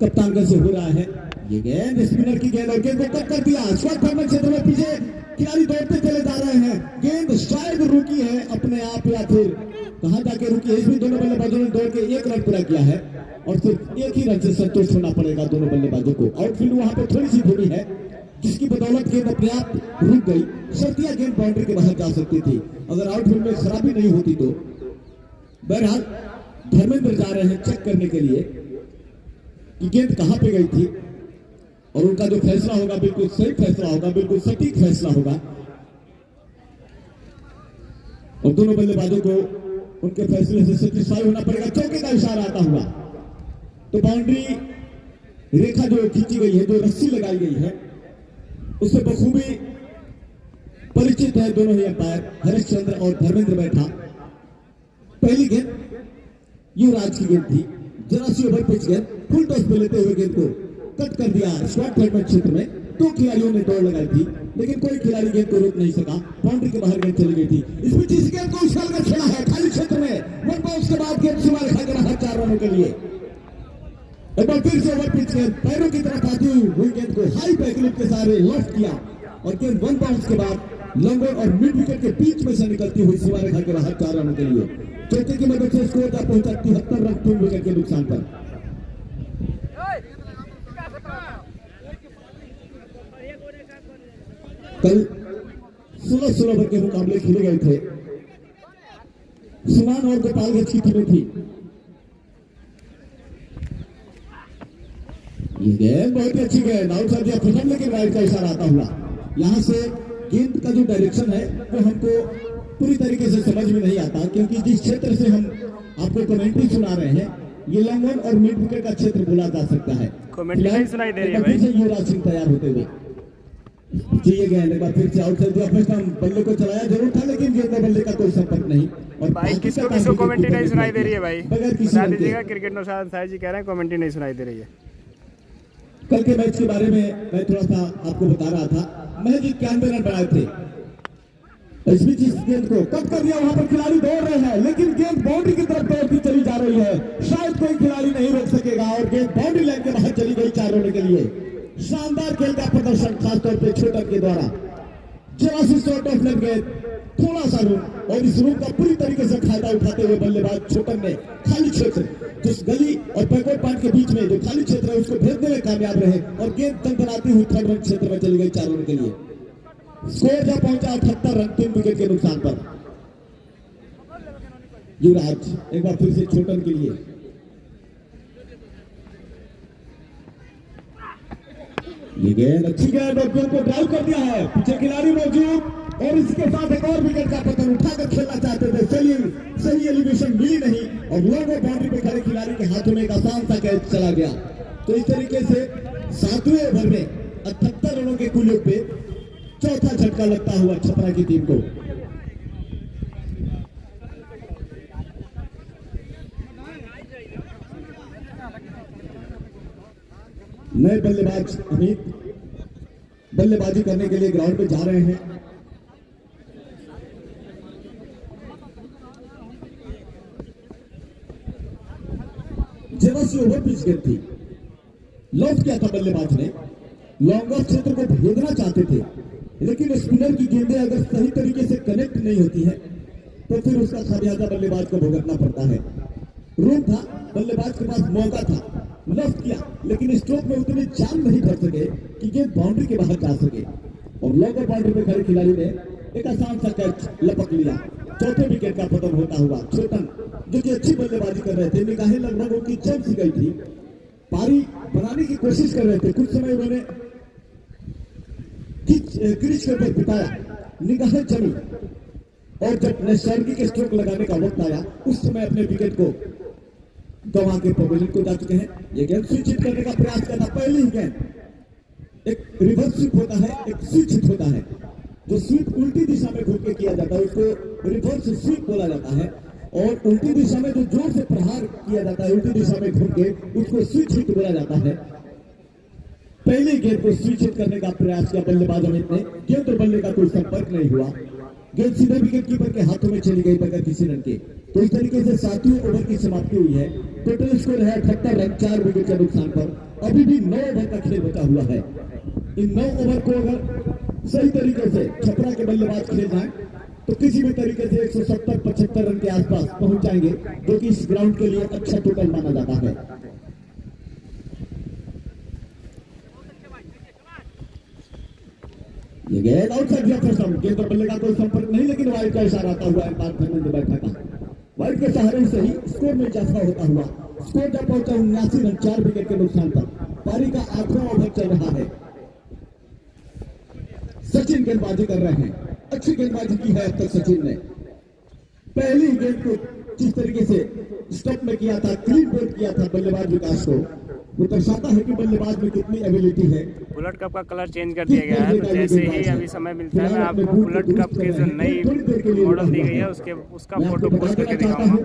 Speaker 1: कप्तानगंज से हो रहा है। ये गेंद स्पिनर की गेंद और गेंद को कट कर दिया। शॉर्ट फॉर्मेट क्षेत्र में पीछे खिलाड़ी दौड़ते चले जा रहे हैं। गेंद शायद रुकी है अपने आप या फिर कहां जाके रुकी है। इसमें दोनों बल्लेबाजों ने दौड़ के 1 रन पूरा किया है और सिर्फ 1 ही रन से संतुष्ट होना पड़ेगा दोनों बल्लेबाजों को। आउटफील्ड वहां पे थोड़ी सी धीमी है, जिसकी बदौलत गेंद अपने आप रुक गई। शर्तिया गेंद बाउंड्री के बाहर जा सकती थी अगर आउटफील्ड में खराबी नहीं होती तो। बहरहाल धर्मेंद्र जा रहे हैं चेक करने के लिए कि गेंद कहां पे गई थी और उनका जो फैसला होगा बिल्कुल सही फैसला होगा, बिल्कुल सटीक फैसला होगा। और दोनों बल्लेबाजों को उनके फैसले से सेटिस्फाई होना पड़ेगा। चौके का इशारा आता हुआ तो बाउंड्री रेखा जो खींची गई है, जो रस्सी लगाई गई है, उससे बखूबी परिचित है दोनों ही अंपायर हरिश्चंद्र और धर्मेंद्र बैठा। पहली गेंद युवराज की गेंद थी, जरा सी ओवर पिच गेंद, फुल टॉस पे लेते हुए गेंद को कट कर दिया शॉर्ट फॉर्मेट क्षेत्र में। 2 खिलाड़ियों ने दौड़ लगाई थी, लेकिन कोई खिलाड़ी गेंद को रोक नहीं सका। बाउंड्री के बाहर गेंद चली गई थी। इस बीच इस गेंद को उछाल कर खेला है खाली क्षेत्र में। 1 बाउंस के बाद गेंद सीमा रेखा के बाहर 4 रनों के लिए। एक बार फिर से ओवर पिच गेंद पैरों की तरफ आती हुई गेंद को हाई बैकलिप के सहारे लॉफ्ट किया और गेंद 1 बाउंस के बाद लंबे और मिड विकेट के बीच में से निकलती हुई सीमा रेखा के बाहर 4 रनों के लिए। चौके की मदद से स्कोर जा पहुंचा 73 रन 3 विकेट के नुकसान पर। कल 16 ओवर के मुकाबले खेले गए थे। सुमान और गोपालगंज की टीमें थी। ये गेंद बहुत ही अच्छी गेंद आउटसाइड या प्रथम लेकिन राइट का इशारा आता हुआ। यहां से गेंद का जो डायरेक्शन है वो हमको पूरी तरीके से समझ में नहीं आता, क्योंकि जिस क्षेत्र से हम आपको कमेंट्री सुना रहे हैं ये लॉन्ग ऑन और मिड विकेट का क्षेत्र बोला जा सकता है।
Speaker 2: कमेंट्री नहीं सुनाई दे रही है भाई।
Speaker 1: युवराज सिंह तैयार होते हुए ये गेंद एक बार फिर से आउटसाइड दिया। फर्स्ट टाइम बल्ले को चलाया जरूर था, लेकिन गेंद और बल्ले का कोई संपर्क नहीं। और
Speaker 2: भाई किसको कमेंट्री नहीं सुनाई दे रही है भाई, बता दीजिएगा। क्रिकेट नौशाद साहब जी कह रहे हैं कमेंट्री नहीं सुनाई दे रही है।
Speaker 1: कल के मैच के बारे में मैं थोड़ा सा आपको बता रहा था। महज 91 रन बनाए थे। इस बीच इस गेंद को कट कर दिया। वहां पर खिलाड़ी दौड़ रहे हैं, लेकिन गेंद बाउंड्री की तरफ दौड़ती चली जा रही है। शायद कोई खिलाड़ी नहीं रोक सकेगा और गेंद बाउंड्री लाइन के बाहर चली गई 4 रनों के लिए। शानदार खेल का प्रदर्शन खासतौर पर छोटन के द्वारा। जरा सी शॉर्ट ऑफ लेग गेंद, थोड़ा सा रूम और इस रूम का पूरी तरीके से फायदा उठाते हुए बल्लेबाज छोटन ने खाली क्षेत्र जिस गली और बैकवर्ड पॉइंट के बीच में जो खाली क्षेत्र है उसको भेजने में कामयाब रहे और गेंद दंडनाती हुई 3rd रन क्षेत्र में चली गई 4 रन के लिए। स्कोर जब पहुंचा 78 रन 3 विकेट के नुकसान पर। युवराज एक बार फिर से छोटन के लिए ये गेंद अच्छी गेंद और गेंद को ड्राइव कर दिया है, पीछे खिलाड़ी मौजूद और इसके साथ एक और विकेट का पतन उठाकर खेलना चाहते थे, सही एलिवेशन मिली नहीं और लॉन्ग बाउंड्री पे खड़े खिलाड़ी के हाथों में एक आसान सा कैच चला गया। तो इस तरीके से 7वें ओवर में 78 रनों के कुल पे चौथा झटका लगता हुआ छपरा की टीम को। नए बल्लेबाज अमित बल्लेबाजी करने के लिए ग्राउंड पे जा रहे हैं। जरा सी ओवर पिच गेंद थी, लॉन्च किया था बल्लेबाज ने, लॉन्ग ऑफ क्षेत्र को भेजना चाहते थे, लेकिन स्पिनर की गेंदें अगर सही तरीके से कनेक्ट नहीं होती है तो फिर उसका खामियाजा बल्लेबाज को भुगतना पड़ता है। रूम था, बल्लेबाज के पास मौका था, लॉफ्ट किया, लेकिन स्ट्रोक में उतने जान नहीं भर सके कि गेंद बाउंड्री के बाहर जा सके और लॉन्गर बाउंड्री पे खड़े खिलाड़ी ने एक आसान सा कैच लपक लिया। चौथे विकेट का पतन होता हुआ छोटन जो कि अच्छी बल्लेबाजी कर रहे थे, निगाहें लगभग उनकी चल सी गई थी, पारी बनाने की कोशिश कर रहे थे, कुछ समय उन्होंने क्रीज के ऊपर बिताया, निगाहें जमी और जब नैसर्गिक स्ट्रोक लगाने का वक्त आया उस समय अपने विकेट को गंवा के पवेलियन को जा चुके हैं। ये गेंद स्विच हिट करने का प्रयास करना, पहली ही गेंद एक रिवर्स स्वीप होता है, एक स्विच हिट होता है, जो स्वीप उल्टी दिशा में घूम के किया जाता है उसको रिवर्स स्वीप बोला जाता है और उल्टी दिशा में जो जोर से प्रहार किया जाता है उल्टी दिशा में घूम के उसको स्विच हिट बोला जाता है। पहली गेंद को स्विच हिट करने का प्रयास किया बल्लेबाज अमित ने, गेंद और बल्ले का कोई संपर्क नहीं हुआ, गेंद सीधे विकेट कीपर के हाथों में चली गई बगैर किसी रन के। तो इस तरीके से 7वें ओवर की समाप्ति हुई है। टोटल स्कोर है 78 रन 4 विकेट के नुकसान पर। अभी भी 9 ओवर का खेल बचा हुआ है। इन 9 ओवर को अगर सही तरीके से छपरा के बल्लेबाज खेल जाए तो किसी भी तरीके से 170-75 रन के आसपास पहुंच जाएंगे, जो कि इस ग्राउंड के लिए अच्छा टोटल माना जाता है। ये गेंद आउटसाइड दिया था, गेंद पर बल्ले का कोई संपर्क नहीं, लेकिन वाइड का इशारा आता हुआ एम्पायर धर्मेंद्र बैठा का वाइड के सहारे से ही स्कोर में इजाफा होता हुआ स्कोर जब पहुंचा 79 रन 4 विकेट के नुकसान पर। पारी का 8वां ओवर चल रहा है। सचिन गेंदबाजी कर रहे हैं, अच्छी गेंदबाजी की है अब तक सचिन ने। पहली गेंद को जिस तरीके से स्टॉप में किया था, क्लीन बोल्ड किया था बल्लेबाज विकास को, वो दर्शाता है कि बल्लेबाज में कितनी एबिलिटी है।
Speaker 2: बुलेट कप का कलर चेंज कर दिया गया है, तो जैसे ही अभी समय मिलता है मैं आपको बुलेट कप की जो नई मॉडल दी गई है उसका फोटो पोस्ट करके दिखाऊंगा।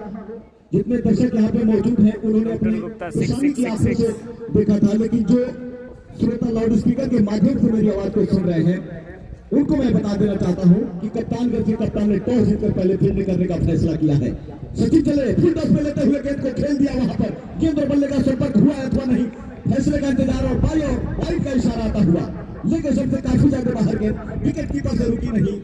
Speaker 1: जितने दर्शक यहाँ पे मौजूद हैं उन्होंने अपनी परेशानी की आंखों से देखा था, लेकिन जो श्रोता लाउड स्पीकर के माध्यम से मेरी आवाज को सुन रहे हैं उनको मैं बता देना चाहता हूं कि कप्तानगढ़ के कप्तान ने टॉस जीतकर पहले फील्डिंग करने का फैसला किया है। सचिन चले फुल टॉस में लेते हुए गेंद को खेल दिया, वहां पर गेंद और बल्ले का संपर्क हुआ अथवा नहीं, फैसले का इंतजार और पारी और वाइड का इशारा आता हुआ, लेकिन सबसे काफी ज्यादा बाहर गेंद विकेट कीपर से रुकी नहीं।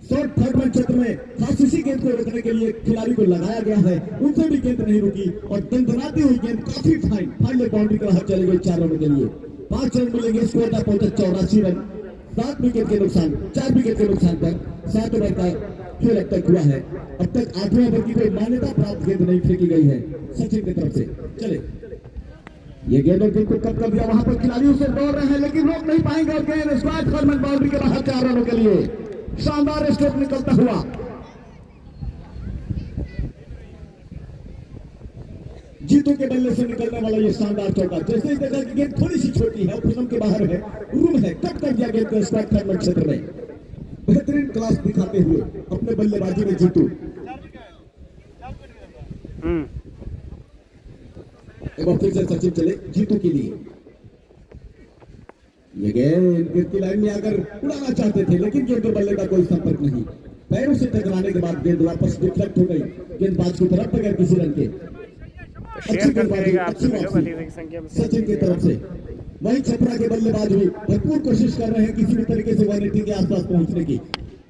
Speaker 1: शॉर्ट थर्ड मैन क्षेत्र में खास इसी गेंद को रोकने के लिए खिलाड़ी को लगाया गया है, उनसे भी गेंद नहीं रुकी और दंदनाती हुई गेंद काफी फाइन बाउंड्री के बाहर चली गई 4 रनों के लिए। 5 रन मिलेंगे, स्कोर था पहुंचा 84 रन, 7 विकेट के नुकसान, 4 विकेट के नुकसान पर 7 ओवर का खेल अब तक हुआ है। अब तक 8वें ओवर की कोई मान्यता प्राप्त गेंद नहीं फेंकी गई है सचिन की तरफ से। चले ये गेंद और गेंद को कट कर दिया, वहां पर खिलाड़ी उसे दौड़ रहे हैं लेकिन रोक नहीं पाएंगे और गेंद स्क्वायर फॉर्मेट बाउंड्री के बाहर 4 रनों के लिए। शानदार स्ट्रोक निकलता हुआ जीतू के बल्ले से निकलने वाला ये शानदार चौका, जैसे ही देखा कि गेंद थोड़ी सी छोटी है, ऑप्शन के बाहर है, रूम है, कट कर दिया गेंद को स्क्वायर फॉर्मेट क्षेत्र में। बेहतरीन क्लास दिखाते हुए अपने बल्लेबाजी में जीतू एक बार फिर से सचिन चले जीतू के लिए। ये गेंद की लाइन में आकर उड़ाना चाहते थे, लेकिन गेंद और बल्ले का कोई संपर्क नहीं। पैरों से टकराने के बाद गेंद वापस डिफ्लेक्ट हो गई गेंदबाज की तरफ बगैर किसी रन के। अच्छी गेंदबाजी, अच्छी वापसी सचिन की तरफ से। वहीं छपरा के बल्लेबाज भी भरपूर कोशिश कर रहे हैं किसी भी तरीके से 180 के आसपास पहुंचने की।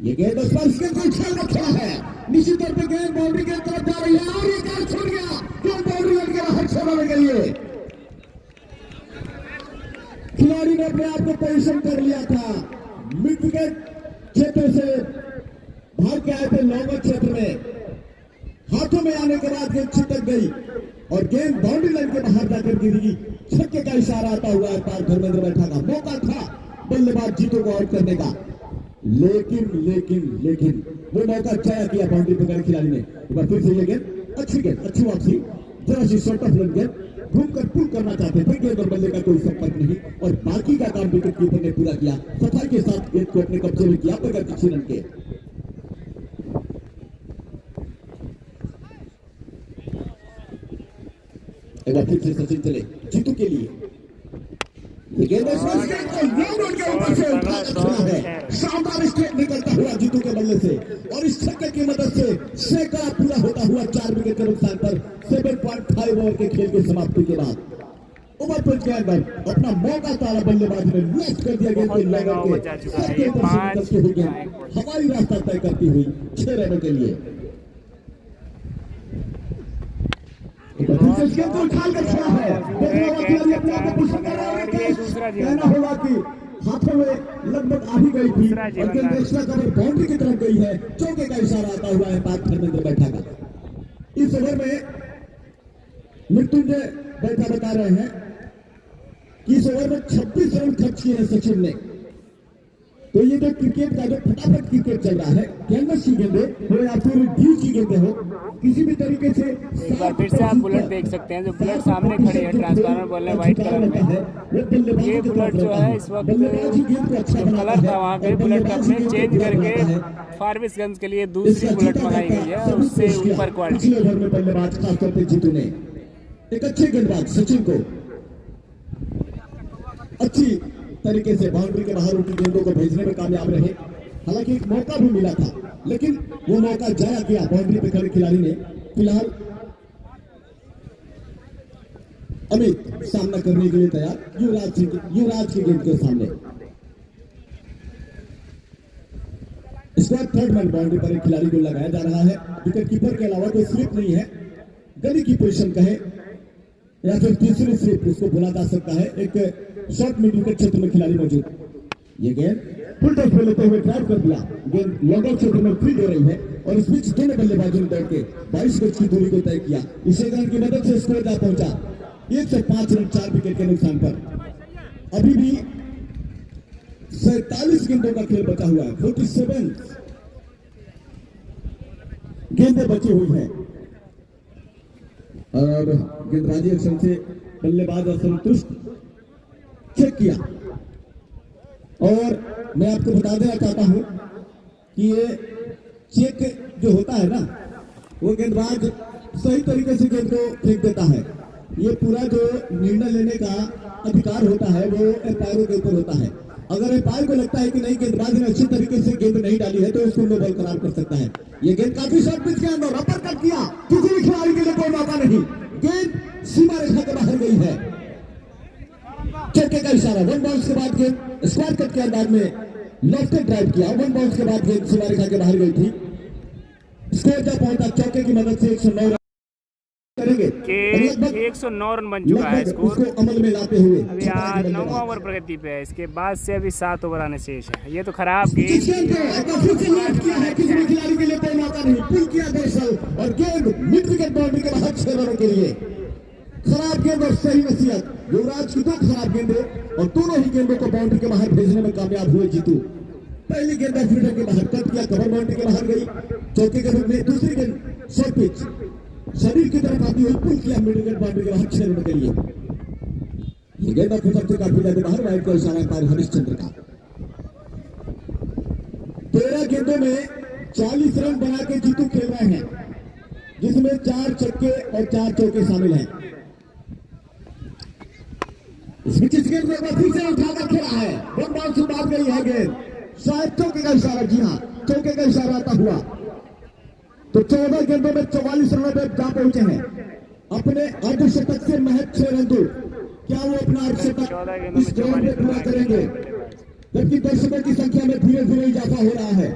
Speaker 1: ये गेंद स्पर्श के कोई खेल रखा है, निश्चित तौर पर गेंद बाउंड्री की तरफ जा रही है और ये गेंद छूट गया, गेंद बाउंड्री लग गया बाहर छोड़ने के लिए। खिलाड़ी ने अपने आप को पोजीशन कर लिया था, मिड विकेट क्षेत्र से भाग के आए थे लॉन्गर क्षेत्र में, हाथों में आने के बाद गेंद छिटक गई और गेंद बाउंड्री लाइन के बाहर जाकर गिरी। छक्के का इशारा आता हुआ है पार धर्मेंद्र बैठा का मौका था बल्लेबाज जीतू को आउट करने का, लेकिन वो मौका जाया किया बाउंड्री पकड़ खिलाड़ी ने। एक बार फिर से ये गेंद, अच्छी वापसी, जरा सी शॉर्ट ऑफ रन गेंद, घूमकर पुल करना चाहते थे, गेंद और बल्ले का कोई संपर्क नहीं और बाकी का काम विकेट कीपर ने पूरा किया, सफाई के साथ गेंद को अपने कब्जे में किया बगैर किसी रन के। एक बार फिर से सचिन चले जीतू के लिए, शानदार स्ट्रेट निकलता हुआ जीतू के बल्ले से और इस छक्के की मदद से सैकड़ा पूरा होता हुआ 4 विकेट के नुकसान पर 7.5 ओवर के खेल की समाप्ति के बाद ओवर पिच के अंदर अपना मौका ताला बल्लेबाज ने लॉस्ट कर दिया गेंद को लेकर के हमारी रास्ता तय करती हुई 6 रनों के लिए। कहना होगा कि हाथों में लगभग आ ही गई थी और गेंद एक्स्ट्रा कवर बाउंड्री की तरफ गई है। चौके का इशारा आता हुआ है पार धर्मेंद्र बैठा का। इस ओवर में मृत्युंजय बैठा बता रहे हैं कि इस ओवर में 26 रन खर्च किए हैं सचिन ने। तो ये जो क्रिकेट का जो फटाफट क्रिकेट चल रहा है, कैनवस की गेंदे हो या फिर ड्यू की गेंदे हो, किसी भी तरीके से
Speaker 2: एक बार फिर से आप बुलेट देख सकते हैं, जो बुलेट सामने खड़ी है ट्रांसफार्मर बोल रहे व्हाइट कलर में। ये बुलेट जो है इस वक्त कलर था वहाँ पे, बुलेट अपने चेंज करके फारबिसगंज के लिए दूसरी बुलेट मंगाई गई है और उससे ऊपर क्वालिटी।
Speaker 1: बल्लेबाज खासतौर पर जीतू ने एक अच्छे गेंदबाज सचिन को अच्छी तरीके से बाउंड्री के बाहर उनकी गेंदों को भेजने में कामयाब रहे। हालांकि एक मौका भी मिला था लेकिन वो मौका जाया किया बाउंड्री पे खड़े खिलाड़ी ने। फिलहाल अमित सामना करने के लिए तैयार, युवराज की गेंद के सामने। स्क्वायर थर्ड मैन बाउंड्री पर एक खिलाड़ी को लगाया जा रहा है। विकेट कीपर के अलावा कोई स्लिप नहीं है, गली की पोजीशन कहे या फिर तीसरी स्लिप उसको बोला जा सकता है। एक शॉर्ट मिड विकेट क्षेत्र में खिलाड़ी मौजूद। ये गेंद फुल टॉस पे लेते हुए ड्राइव कर दिया, गेंद लॉन्ग आउट क्षेत्र में फ्री हो रही है और इस बीच दोनों बल्लेबाजों ने दौड़ के 22 गज की दूरी को तय किया। इस गेंद की मदद से स्कोर जा पहुंचा 105 रन 4 विकेट के नुकसान पर। अभी भी 47 गेंदों का खेल बचा हुआ है, 47 गेंदें बची हुई हैं और गेंदबाजी एक्शन से बल्लेबाज असंतुष्ट चेक किया। और मैं आपको बता देना चाहता हूं कि ये चेक जो होता है ना, वो गेंदबाज सही तरीके से गेंद को फेंक देता है। ये पूरा जो निर्णय लेने का अधिकार होता है वो एम्पायरों के ऊपर होता है। अगर एम्पायर को लगता है कि नहीं गेंदबाज ने अच्छी तरीके से गेंद नहीं डाली है तो उसको नो बॉल करार कर सकता है। ये गेंद काफी शॉर्ट पिच के अंदर अपर कट किया, किसी भी खिलाड़ी के लिए कोई मौका नहीं, गेंद सीमा रेखा के बाहर गई है। चौके का इशारा, 1 बाउंस के बाद गेंद स्क्वायर कट के अंदाज में लेफ्ट ड्राइव किया, 1 बाउंस के बाद गेंद सीमा रेखा के बाहर गई थी। स्कोर जा पहुंचा चौके की मदद से 109 करेंगे।
Speaker 2: 109 रन बन चुका है स्कोर,
Speaker 1: अमल में लाते हुए
Speaker 2: अभी 9वां ओवर प्रगति पे है। इसके बाद से अभी 7 ओवर आने शेष है। ये तो खराब गेंद
Speaker 1: किया है, किसी भी खिलाड़ी के लिए कोई मौका नहीं, पुल किया दरअसल और गेंद मिड विकेट बाउंड्री के बाहर 6 रनों के लिए। खराब गेंद और सही नसीहत, युवराज की 2 खराब गेंदें और दोनों ही गेंदों को बाउंड्री के बाहर भेजने में कामयाब हुए जीतू। पहली गेंद फील्डर के बाहर कट किया, कवर बाउंड्री के बाहर गई चौके के रूप में। दूसरी गेंद शॉर्ट पिच शरीर की तरफ आती हुई पुल किया मिड विकेट बाउंड्री के बाहर 6 रनों के लिए। ये गेंद अपने सबसे काफी ज्यादा बाहर वाइड को इशारा पार हरिश्चंद्र का। 13 गेंदों में 40 रन बना के जीतू खेल रहे हैं, जिसमें 4 छक्के और 4 चौके शामिल हैं। इसमें किस गेंद में फिर से उठाकर खेला है, 1 बाउंस से बात गई है गेंद, शायद चौके का इशारा, जी हाँ चौके का इशारा आता हुआ। तो 14 गेंदों में 44 रनों पर जा पहुंचे हैं। अपने अर्धशतक से महज 6 रन दूर। क्या वो अपना अर्धशतक इस ग्राउंड में पूरा करेंगे? जबकि दर्शकों की संख्या में धीरे धीरे इजाफा हो रहा है।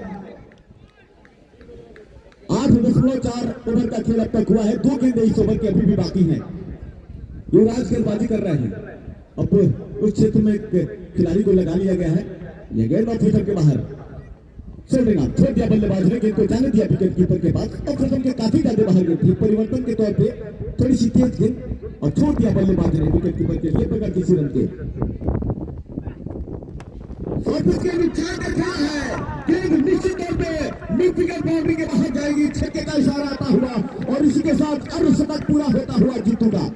Speaker 1: 8.4 ओवर का खेल अब तक हुआ है, 2 गेंदें इस ओवर की अभी भी बाकी हैं। युवराज गेंदबाजी कर रहे हैं। अब उस क्षेत्र में खिलाड़ी को लगा लिया गया है। यह गेंद ऑफ के बाहर छोड़ दिया बल्लेबाज ने, गेंद को जाने दिया विकेट कीपर के पास और खत्म के काफी ज्यादा बाहर गई थी, परिवर्तन के तौर पे थोड़ी सी तेज गेंद और छोड़ दिया बल्लेबाज ने विकेट कीपर के लिए बगैर किसी रन के। और उसके नुकसान का क्या है, गेंद निश्चित तौर पे मिड विकेट बाउंड्री के बाहर जाएगी, छक्के का इशारा आता हुआ और इसी के साथ अर्धशतक पूरा होता हुआ जीतू का।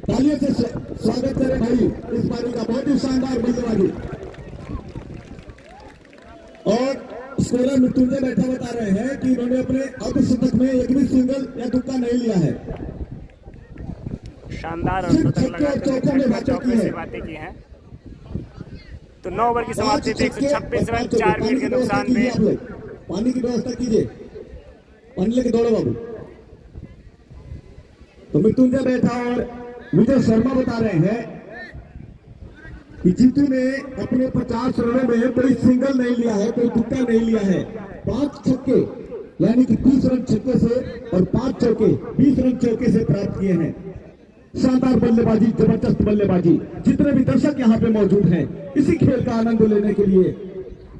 Speaker 1: तालियों से स्वागत करें भाई इस पारी का, बहुत ही शानदार बल्लेबाजी। और स्कोरर मृत्युंजय बैठा बता रहे हैं कि इन्होंने अपने अर्धशतक में एक भी सिंगल या तुक्का नहीं लिया है,
Speaker 2: शानदार और शतक लगाकर चौके से बातें की हैं। तो 9 ओवर की समाप्ति थी, 126 रन 4 विकेट के नुकसान में।
Speaker 1: पानी की व्यवस्था कीजिए, पानी लेके दौड़ो बाबू। तो मृत्युंजय बैठा और विजय शर्मा बता रहे हैं कि जीतू ने अपने 50 रनों में कोई सिंगल नहीं लिया है, कोई तुक्का नहीं लिया है। 5 छक्के यानी कि 30 रन छक्के से और 5 चौके 20 रन चौके से प्राप्त किए हैं। शानदार बल्लेबाजी, जबरदस्त बल्लेबाजी। जितने भी दर्शक यहाँ पे मौजूद हैं इसी खेल का आनंद लेने के लिए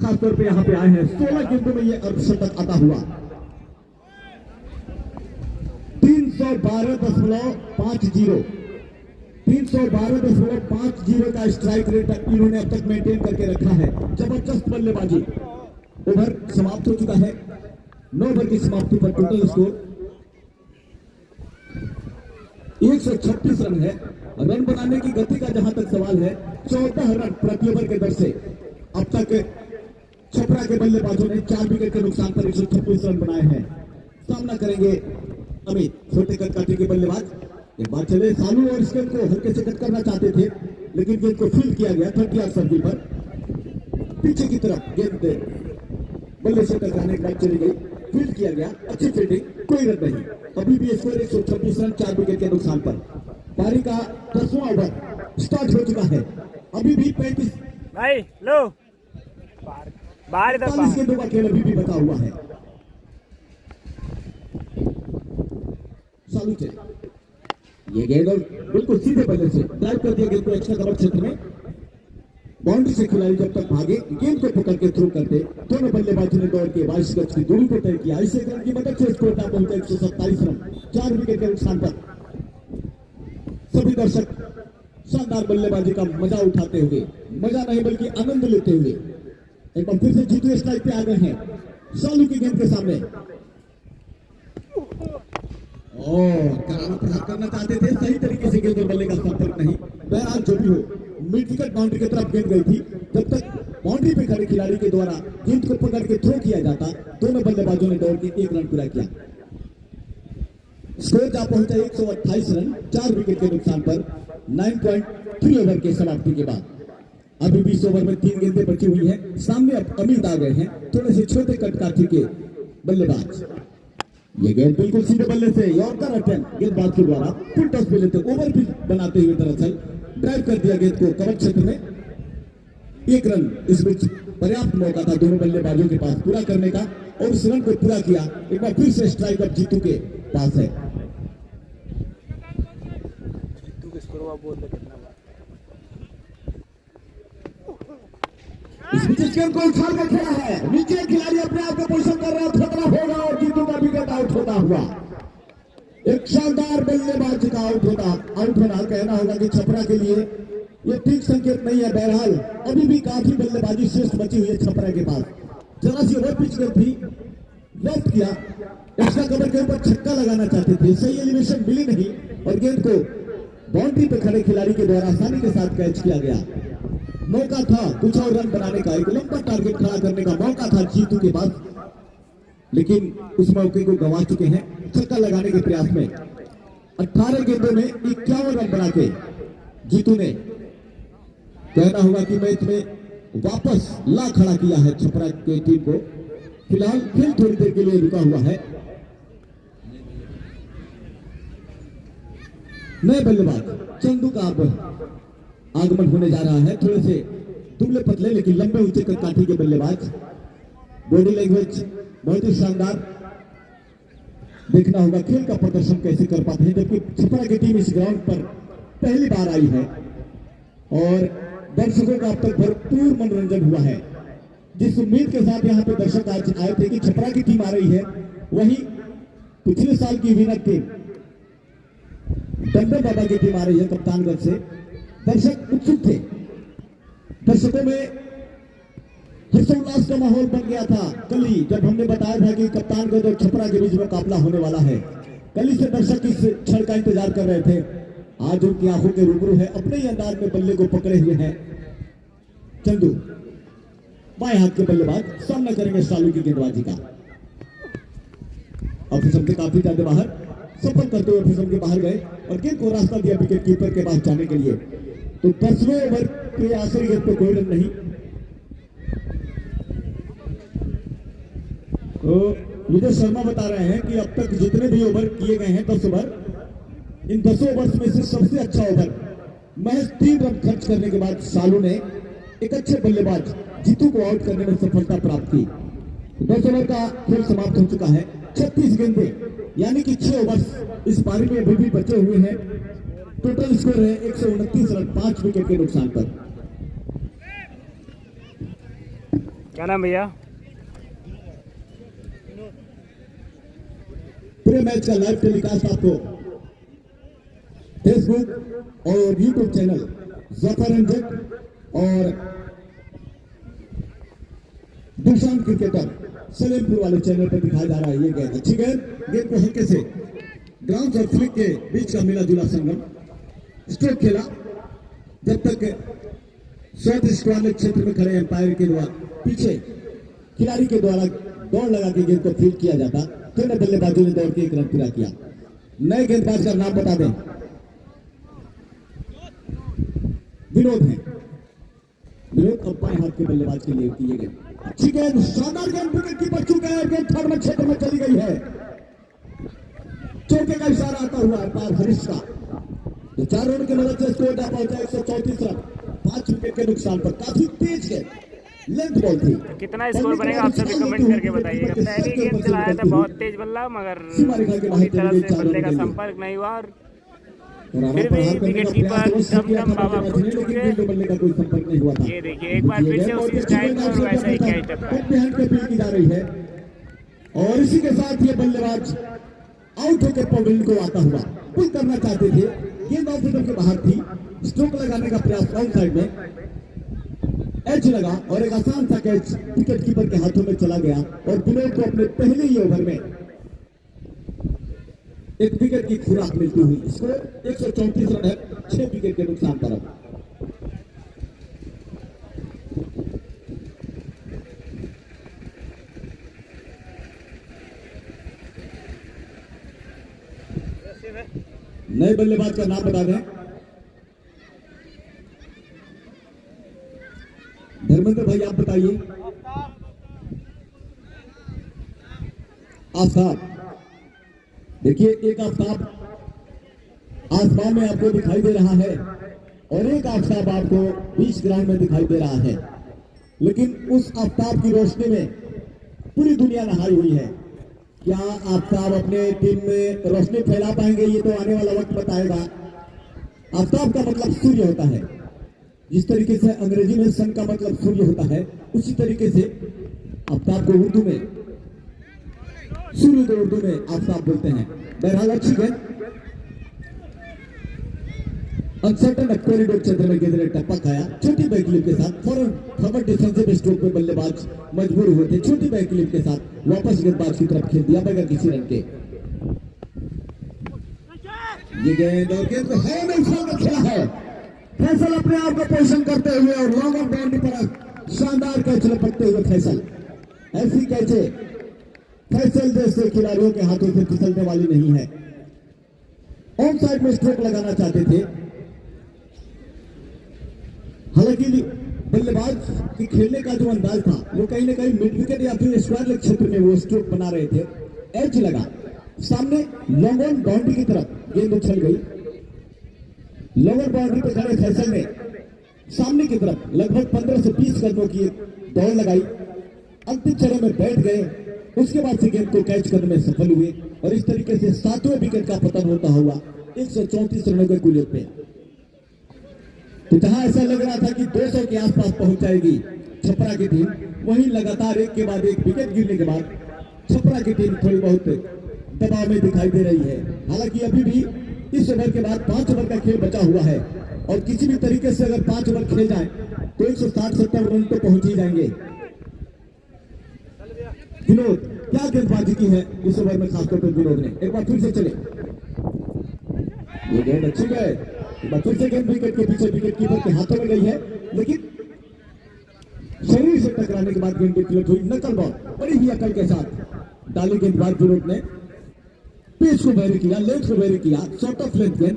Speaker 1: खासतौर पे यहाँ पे आए हैं। 16 गेंदों में ये अर्धशतक आता हुआ। 312.50 312.50 का स्ट्राइक रेट इन्होंने अब तक मेंटेन करके रखा है। जबरदस्त बल्लेबाजी। ओवर समाप्त हो चुका है। 9 ओवर की समाप्ति पर टोटल स्कोर 136 रन है। रन बनाने की गति का जहां तक सवाल है, 14 रन प्रति ओवर के दर से अब तक छपरा के बल्लेबाजों ने 4 विकेट के नुकसान पर 136 रन बनाए हैं। सामना करेंगे अमित, छोटे कटकाठी के बल्लेबाज। एक बार चले, सालू और स्केल को हल्के से कट करना चाहते थे लेकिन गेंद को फील्ड किया गया 30 सर्दी पर। पीछे की तरफ गेंद बल्ले से टकराने के बाद चली गई, फील्ड किया गया, अच्छी फील्डिंग, कोई रन नहीं। अभी भी स्कोर 126 रन 4 विकेट के नुकसान पर। पारी का 10वां ओवर स्टार्ट हो चुका है। अभी भी 35
Speaker 2: भाई लो बाहर
Speaker 1: गेंदों का खेल अभी भी बचा हुआ है। सालू से ये गेंद और बिल्कुल सीधे बल्ले से ड्राइव कर दिया गेंद को एक्स्ट्रा कवर क्षेत्र में। बाउंड्री से खिलाड़ी जब तक भागे गेंद को पकड़ के थ्रो करते, दोनों बल्लेबाजों ने दौड़ के 22 गज की दूरी को तय किया। इस रन की मदद से स्कोर पहुंचा 127 रन 4 विकेट के नुकसान पर। सभी दर्शक शानदार बल्लेबाजी का मजा उठाते हुए, मजा नहीं बल्कि आनंद लेते हुए एक बार फिर से जीतू स्ट्राइक पे आ गए हैं सालू की गेंद के सामने। करारा प्रहार करना चाहते थे, सही तरीके से गेंद और बल्ले का संपर्क नहीं। बहरहाल जो भी हो, मिड विकेट बाउंड्री की तरफ गेंद गई थी। जब तक बाउंड्री पे खड़े खिलाड़ी के द्वारा गेंद को पकड़ के थ्रो किया जाता, दोनों बल्लेबाजों ने दौड़ के 1 रन पूरा किया। स्कोर जा पहुंचा 128 रन 4 विकेट के नुकसान पर 9.3 ओवर के समाप्ति के बाद। अभी 20 ओवर में 3 गेंदें बची हुई हैं। सामने अब अमित आ गए हैं, थोड़े से छोटे कटकाठी के बल्लेबाज। ये गेंद बिल्कुल सीधे बल्ले से यॉर्कर अटेम्प्ट गेंदबाज के द्वारा फुल टॉस पे लेते ओवर भी बनाते हुए दरअसल ड्राइव कर दिया गेंद को कवर क्षेत्र में। 1 रन इस बीच पर्याप्त मौका था दोनों बल्लेबाजों के पास पूरा करने का और उस रन को पूरा किया। एक बार फिर से स्ट्राइक अब जीतू के पास है। इस बीच गेंद को उछाल कर खेला है, नीचे खिलाड़ी अपने आप को पोजीशन कर रहा है, खतरा होगा और जीतू का विकेट आउट होता हुआ। एक शानदार बल्लेबाज का आउट होना कहना होगा कि छपरा के लिए ये ठीक संकेत नहीं है। बहरहाल अभी भी काफी बल्लेबाजी श्रेष्ठ बची हुई है छपरा के पास। जरा सी ओवर पिच कर थी, लेफ्ट किया, एक्स्ट्रा कवर के ऊपर छक्का लगाना चाहते थे, सही एलिवेशन मिली नहीं और गेंद को बाउंड्री पे खड़े खिलाड़ी के द्वारा आसानी के साथ कैच किया गया। मौका था कुछ और रन बनाने का, एक लंबा टारगेट खड़ा करने का मौका था जीतू के पास, लेकिन उस मौके को गंवा चुके हैं छक्का लगाने के प्रयास में। 18 गेंदों में 51 रन बना के जीतू ने कहना होगा कि मैच में वापस ला खड़ा किया है छपरा के टीम को। फिलहाल खेल थोड़ी देर के लिए रुका हुआ है। नए बल्लेबाज चंदू का आगमन होने जा रहा है। थोड़े से दुबले पतले लेकिन लंबे ऊंचे काठी के बल्लेबाज। बॉडी लैंग्वेज बहुत ही शानदार। देखना होगा खेल का प्रदर्शन कैसे कर पाते हैं, जबकि छपरा की टीम इस ग्राउंड पर पहली बार आई है और दर्शकों का अब तक भरपूर मनोरंजन हुआ है। जिस उम्मीद के साथ यहाँ पे दर्शक आज आए थे कि छपरा की टीम आ रही है, वही पिछले साल की विनर टीम डंडन बाबा की टीम आ रही है कप्तानगंज से। दर्शक उत्सुक थे, दर्शकों में हर्षोल्लास का माहौल बन गया था। कल ही जब हमने बताया था कि कप्तानगंज और छपरा के बीच मुकाबला होने वाला है, कल ही से दर्शक इस क्षण का इंतजार कर रहे थे। आज उनकी आंखों के रूबरू है, अपने ही अंदाज में बल्ले को पकड़े हुए हैं चंदू। बाएं हाथ के बल्लेबाज सामना करेंगे सालू की गेंदबाजी का। ऑफिसर के काफी ज्यादा बाहर सफल करते हुए ऑफिसर के बाहर गए और गेंद को रास्ता दिया विकेट कीपर के पास जाने के लिए। तो 10वें ओवर के आखिरी गेंद पे कोई रन नहीं। तो विजय शर्मा बता रहे हैं कि अब तक जितने भी ओवर किए गए हैं 10 ओवर, इन 10 ओवर में से सबसे अच्छा ओवर महज 3 रन खर्च करने के बाद सालू ने एक अच्छे बल्लेबाज जीतू को आउट करने में सफलता प्राप्त की। 10 ओवर का खेल समाप्त हो चुका है। 36 गेंदें यानी कि 6 ओवर इस पारी में अभी भी बचे हुए हैं। टोटल स्कोर है 129 रन 5 विकेट के नुकसान पर।
Speaker 2: क्या नाम भैया?
Speaker 1: पूरे मैच का लाइव टेलीकास्ट आपको फेसबुक और यूट्यूब चैनल जफर एंड और दूसरा क्रिकेटर सलेमपुर वाले चैनल पर दिखाया जा रहा है। ये गेंद अच्छी गेंद को हल्के से ग्राउंड और फ्लिक के बीच का मिला जुला संगम स्ट्रोक खेला। जब तक शॉट स्क्वायर वाले क्षेत्र में खड़े एम्पायर के द्वारा पीछे खिलाड़ी के द्वारा दौड़ लगा के गेंद को फील्ड किया जाता, तो बल्लेबाजों ने दौड़ के 1 रन पूरा किया। नए गेंदबाज का नाम बता दें, विनोद है। विनोद अब बाएं हाथ के बल्लेबाज के लिए किए गए। अच्छी गेंद, शानदार गेंद, विकेट कीपर चूक गया। गेंद थर्ड में क्षेत्र में चली गई है। चौके का इशारा आता हुआ अंपायर हरीश का। तो 4 रन की मदद से स्कोर पहुंचा 134 रन 5 विकेट के नुकसान पर। काफी तेज गेंद, लेंथ बॉल थी।
Speaker 2: कितना स्कोर बनेगा आप सभी कमेंट करके बताइएगा। पहली गेंद चलाया था बहुत तेज बल्ला, मगर पूरी तरह से बल्ले का संपर्क नहीं हुआ और फिर भी विकेट कीपर दमदम बाबा फूट चुके। ये देखिए एक बार फिर से उसी स्टाइल में और वैसा ही कैच टपका
Speaker 1: की जा रही है। और इसी के साथ ये बल्लेबाज आउट होकर पवेलियन को आता हुआ पुल करना चाहते थे। गेंद ऑफ विकेट के बाहर थी। स्ट्रोक लगाने का प्रयास राउंड साइड में, एज लगा और एक आसान सा कैच विकेट कीपर के हाथों में चला गया और विनोद को अपने पहले ही ओवर में एक विकेट की खुराक मिलती हुई। स्कोर 134 रन है 6 विकेट के नुकसान पर। नए बल्लेबाज का नाम बता दें। धर्मेंद्र भाई आप बताइए। आफ्ताब, देखिए एक आफ्ताब आसमान में आपको दिखाई दे रहा है और एक आफ्ताब आपको बीच ग्राउंड में दिखाई दे रहा है, लेकिन उस आफ्ताब की रोशनी में पूरी दुनिया नहाई हुई है। क्या आफ्ताब अपने टीम में रोशनी फैला पाएंगे, ये तो आने वाला वक्त बताएगा। आफ्ताब का मतलब सूर्य होता है। जिस तरीके से अंग्रेजी में सन का मतलब सूर्य होता है, उसी तरीके से आफ्ताब को उर्दू में सूर्य को उर्दू में आफ्ताब बोलते हैं। बहरहाल अच्छी गेंद, अनसर्टन कॉरिडोर क्षेत्र में गेंद ने टप्पा खाया। छोटी बैकलिप के साथ फौरन फॉरवर्ड डिफेंसिव स्ट्रोक में बल्लेबाज मजबूर हुए थे। छोटी बैकलिप के साथ वापस गेंदबाज की तरफ खेल दिया बगैर किसी रन के। ये गेंद और गेंद को है नहीं उछाल कर खेला है। फैसल अपने आप को पोजिशन करते हुए और लॉन्ग ऑन बाउंड्री पर शानदार कैच लपकते हुए फैसल। ऐसी कैचे फैसल जैसे खिलाड़ियों के हाथों से फिसलने वाली नहीं है। ऑन साइड में स्ट्रोक लगाना चाहते थे, हालांकि बल्लेबाज की खेलने का जो अंदाज था वो कहीं ना कहीं मिड विकेट या फिर स्क्वायर लेग क्षेत्र में वो स्ट्रोक बना रहे थे। एज लगा, सामने लॉन्ग ऑन बाउंड्री की तरफ गेंद उछल गई। लोअर बाउंड्री पर खड़े फैसल ने सामने की तरफ लगभग 15 से 20 कदमों की दौड़ लगाई। अंतिम चरण में बैठ गए, उसके बाद से गेंद को कैच करने में सफल हुए और इस तरीके से 7वें विकेट का पतन होता हुआ 134 रनों के कुल पे। तो जहां ऐसा लग रहा था कि 200 के आसपास पहुंच जाएगी छपरा की टीम, वहीं लगातार एक के बाद एक विकेट गिरने के बाद छपरा की टीम थोड़ी बहुत दबाव में दिखाई दे रही है। हालांकि अभी भी इस ओवर के बाद 5 ओवर का खेल बचा हुआ है और किसी भी तरीके से अगर 5 ओवर खेल जाए तो 160-70 रन तो पहुंच ही जाएंगे। विनोद, क्या गेंदबाजी की है इस ओवर में, खासतौर पर विनोद ने। एक बार फिर से चले, ये गेंद अच्छी गए, एक बार फिर से गेंद विकेट के पीछे विकेट कीपर के हाथों में गई है, लेकिन शरीर से टकराने के बाद गेंद विकेट हुई। नकल बॉल बड़ी ही अकल के साथ डाली गेंदबाज विनोद ने, पेस को वेरी किया, लेंथ को वेरी किया, शॉर्ट ऑफ लेंथ गेंद,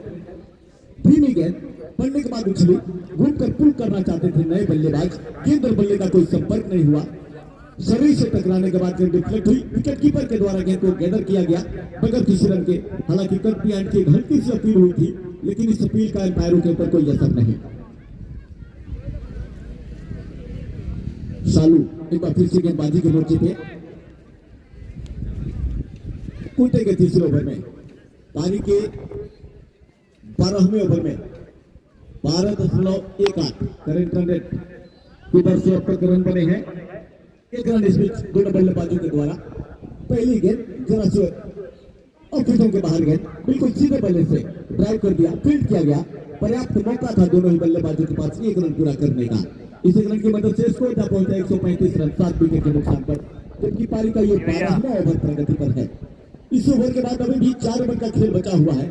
Speaker 1: धीमी गेंद पड़ने के बाद उछली, घूमकर पुल करना चाहते थे नए बल्लेबाज, गेंद और बल्ले का कोई संपर्क नहीं हुआ, शरीर से टकराने के बाद गेंद रिफ्लेक्ट हुई, विकेट कीपर के द्वारा गेंद को गैदर किया गया बगैर किसी रन के। हालांकि कट बिहाइंड की हल्की सी अपील हुई थी, लेकिन इस अपील का एम्पायरों के ऊपर कोई असर नहीं। सालू एक बार फिर से गेंदबाजी के मोर्चे पे कूटेंगे तीसरे ओवर में। पारी के 12वें ओवर में 12.18 करेंट रन रेट की दर से अब तक रन बने हैं। 1 रन इस बीच दोनों बल्लेबाजों के द्वारा। पहली गेंद जरा से ऑफिसों के बाहर गेंद बिल्कुल सीधे बल्ले से ड्राइव कर दिया, फील्ड किया गया। पर्याप्त मौका था दोनों ही बल्लेबाजों के पास 1 रन पूरा करने का। इस 1 रन की मदद से स्कोर जा पहुंचा 135 रन 7 विकेट के नुकसान पर, जबकि पारी का ये 12वां ओवर प्रगति पर है। इस ओवर के बाद अभी भी 4 ओवर का खेल बचा हुआ है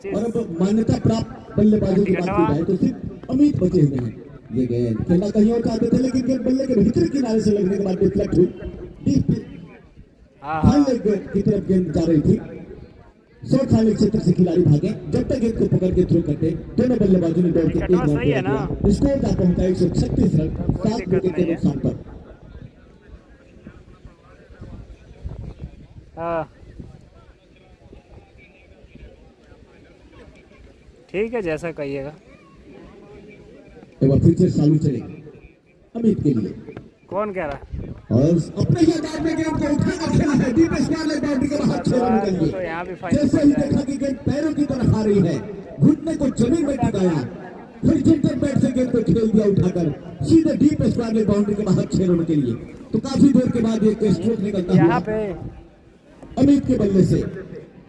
Speaker 1: और अब मान्यता प्राप्त बल्लेबाजों की बात की जाए तो सिर्फ अमित बचे हुए हैं। ये गेंद खेलना कहीं और चाहते थे, लेकिन गेंद बल्ले के भीतर किनारे से लगने के बाद रिफ्लेक्ट हुई, डीप की तरफ गेंद जा रही थी। शॉर्ट फाइनल क्षेत्र से खिलाड़ी भागे, जब तक गेंद को पकड़ के थ्रो करते दोनों बल्लेबाजों ने दौड़ के स्कोर जा पहुंचा 136 रन 7 विकेट के नुकसान पर।
Speaker 2: ठीक है, जैसा कहिएगा।
Speaker 1: एक बार फिर से चालू चले अमित के लिए।
Speaker 2: कौन कह रहा है?
Speaker 1: और अपने ही अंदाज में गेंद को उठाकर खेला है, डीप स्क्वायर लेग बाउंड्री के बाहर 6 रन के लिए।
Speaker 2: तो यहाँ भी फाइनल
Speaker 1: जैसे ही देखा कि गेंद पैरों की तरफ आ रही है, घुटने को जमीन में टिकाया, फिर चिंतन बैट से गेंद को खेल दिया उठाकर सीधे डीप स्क्वायर लेग बाउंड्री के बाहर 6 रन के लिए। तो काफी देर के बाद एक स्ट्रोक निकलता हुआ अमित के बल्ले से